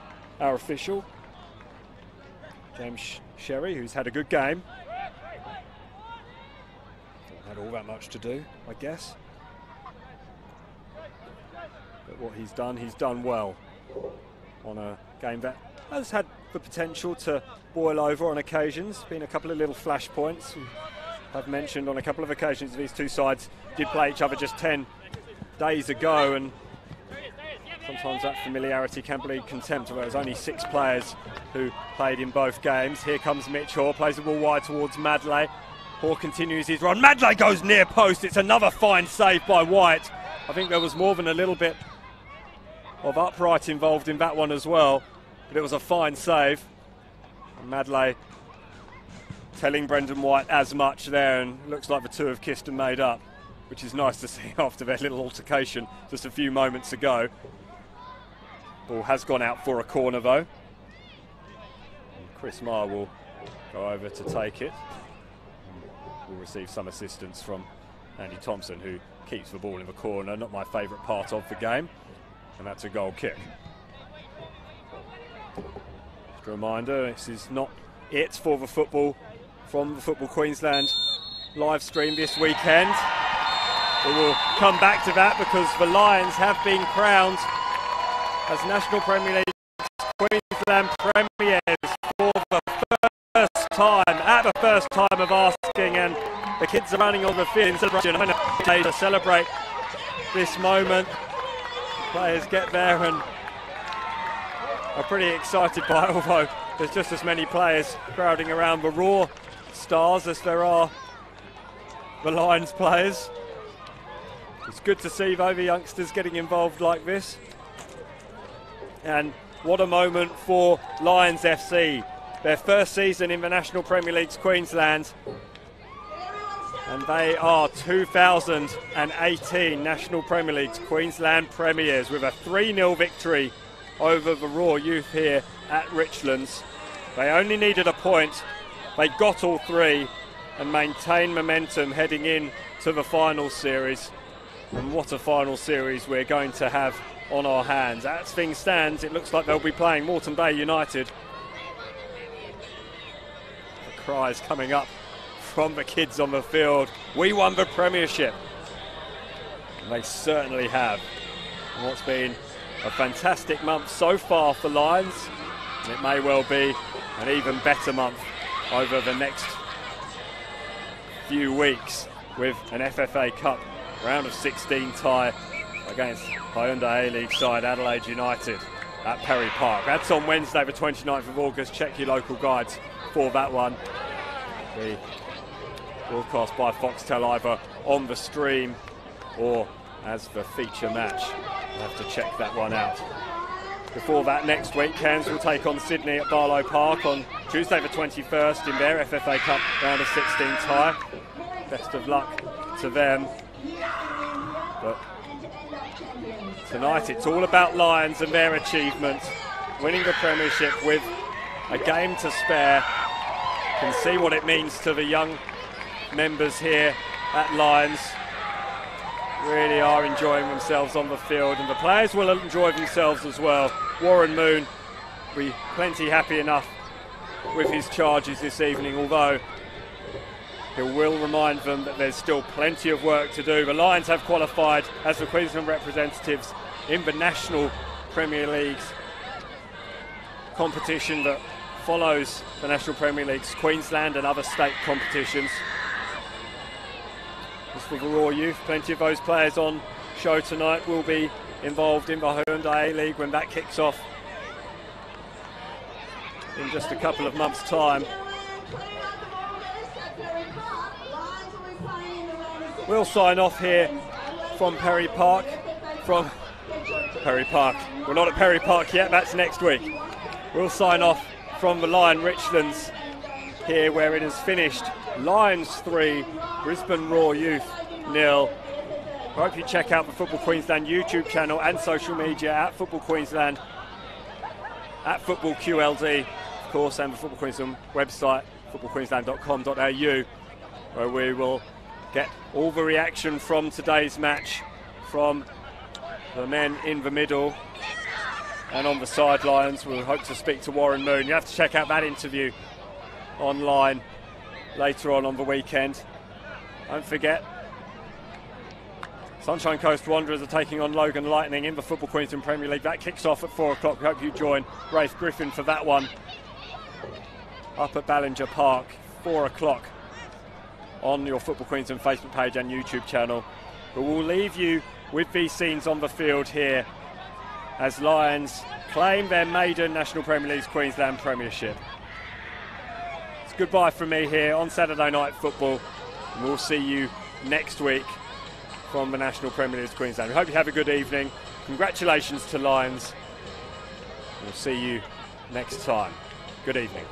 A: our official James Sherry, who's had a good game. Not had all that much to do, I guess. But what he's done well on a game that has had the potential to boil over on occasions. Been a couple of little flashpoints. I've mentioned on a couple of occasions these two sides did play each other just 10 days ago, and sometimes that familiarity can breed contempt. Where there's only 6 players who played in both games. Here comes Mitch Hoare, plays the ball wide towards Madley. Hoare continues his run. Madley goes near post. It's another fine save by White. I think there was more than a little bit of upright involved in that one as well, but it was a fine save. And Madley telling Brendan White as much there, and looks like the two have kissed and made up, which is nice to see after their little altercation just a few moments ago. Ball has gone out for a corner though. And Chris Marr will go over to take it. Will receive some assistance from Andy Thompson, who keeps the ball in the corner. Not my favourite part of the game. And that's a goal kick. Just a reminder, this is not it for the football from the Football Queensland live stream this weekend. We will come back to that because the Lions have been crowned as National Premier League Queensland Premiers for the first time, at the first time of asking, and the kids are running on the field in celebration. I'm going to celebrate this moment. Players get there and are pretty excited by it, although there's just as many players crowding around the Raw stars as there are the Lions players. It's good to see though the youngsters getting involved like this. And what a moment for Lions FC. Their first season in the National Premier League's Queensland. And they are 2018 National Premier League's Queensland Premiers with a 3-0 victory over the Raw youth here at Richlands. They only needed a point. They got all 3 and maintained momentum heading in to the final series. And what a final series we're going to have on our hands. As things stand, it looks like they'll be playing Moreton Bay United. The cries coming up from the kids on the field. We won the Premiership. And they certainly have. And what's been a fantastic month so far for Lions. And it may well be an even better month over the next few weeks with an FFA Cup round of 16 tie against Hyundai A-League side Adelaide United at Perry Park. That's on Wednesday the 29th of August. Check your local guides for that one. The broadcast by Foxtel either on the stream or as the feature match. We'll have to check that one out. Before that, next week, Cairns will take on Sydney at Barlow Park on Tuesday the 21st in their FFA Cup round of 16 tie. Best of luck to them. But tonight it's all about Lions and their achievements. Winning the Premiership with a game to spare. Can see what it means to the young members here at Lions. Really are enjoying themselves on the field, and the players will enjoy themselves as well. Warren Moon will be plenty happy enough with his charges this evening, although he will remind them that there's still plenty of work to do. The Lions have qualified as the Queensland representatives in the National Premier League's competition that follows the National Premier League's Queensland and other state competitions. As for the Raw Youth, plenty of those players on show tonight will be involved in the Hyundai A-League when that kicks off in just a couple of months' time. We'll sign off here from Perry Park. We're not at Perry Park yet, that's next week. We'll sign off from the Lion Richlands here, where it has finished Lions 3, Brisbane Raw Youth 0. I hope you check out the Football Queensland YouTube channel and social media at Football Queensland, at Football QLD, of course, and the Football Queensland website, footballqueensland.com.au, where we will get all the reaction from today's match from the men in the middle and on the sidelines. We'll hope to speak to Warren Moon. You have to check out that interview online later on the weekend. Don't forget, Sunshine Coast Wanderers are taking on Logan Lightning in the Football Queensland Premier League. That kicks off at 4 o'clock. We hope you join Rafe Griffin for that one up at Ballinger Park, 4 o'clock on your Football Queensland Facebook page and YouTube channel. But we'll leave you with these scenes on the field here as Lions claim their maiden National Premier League's Queensland Premiership. It's goodbye from me here on Saturday Night Football, and we'll see you next week from the National Premier League's Queensland. We hope you have a good evening. Congratulations to Lions. We'll see you next time. Good evening.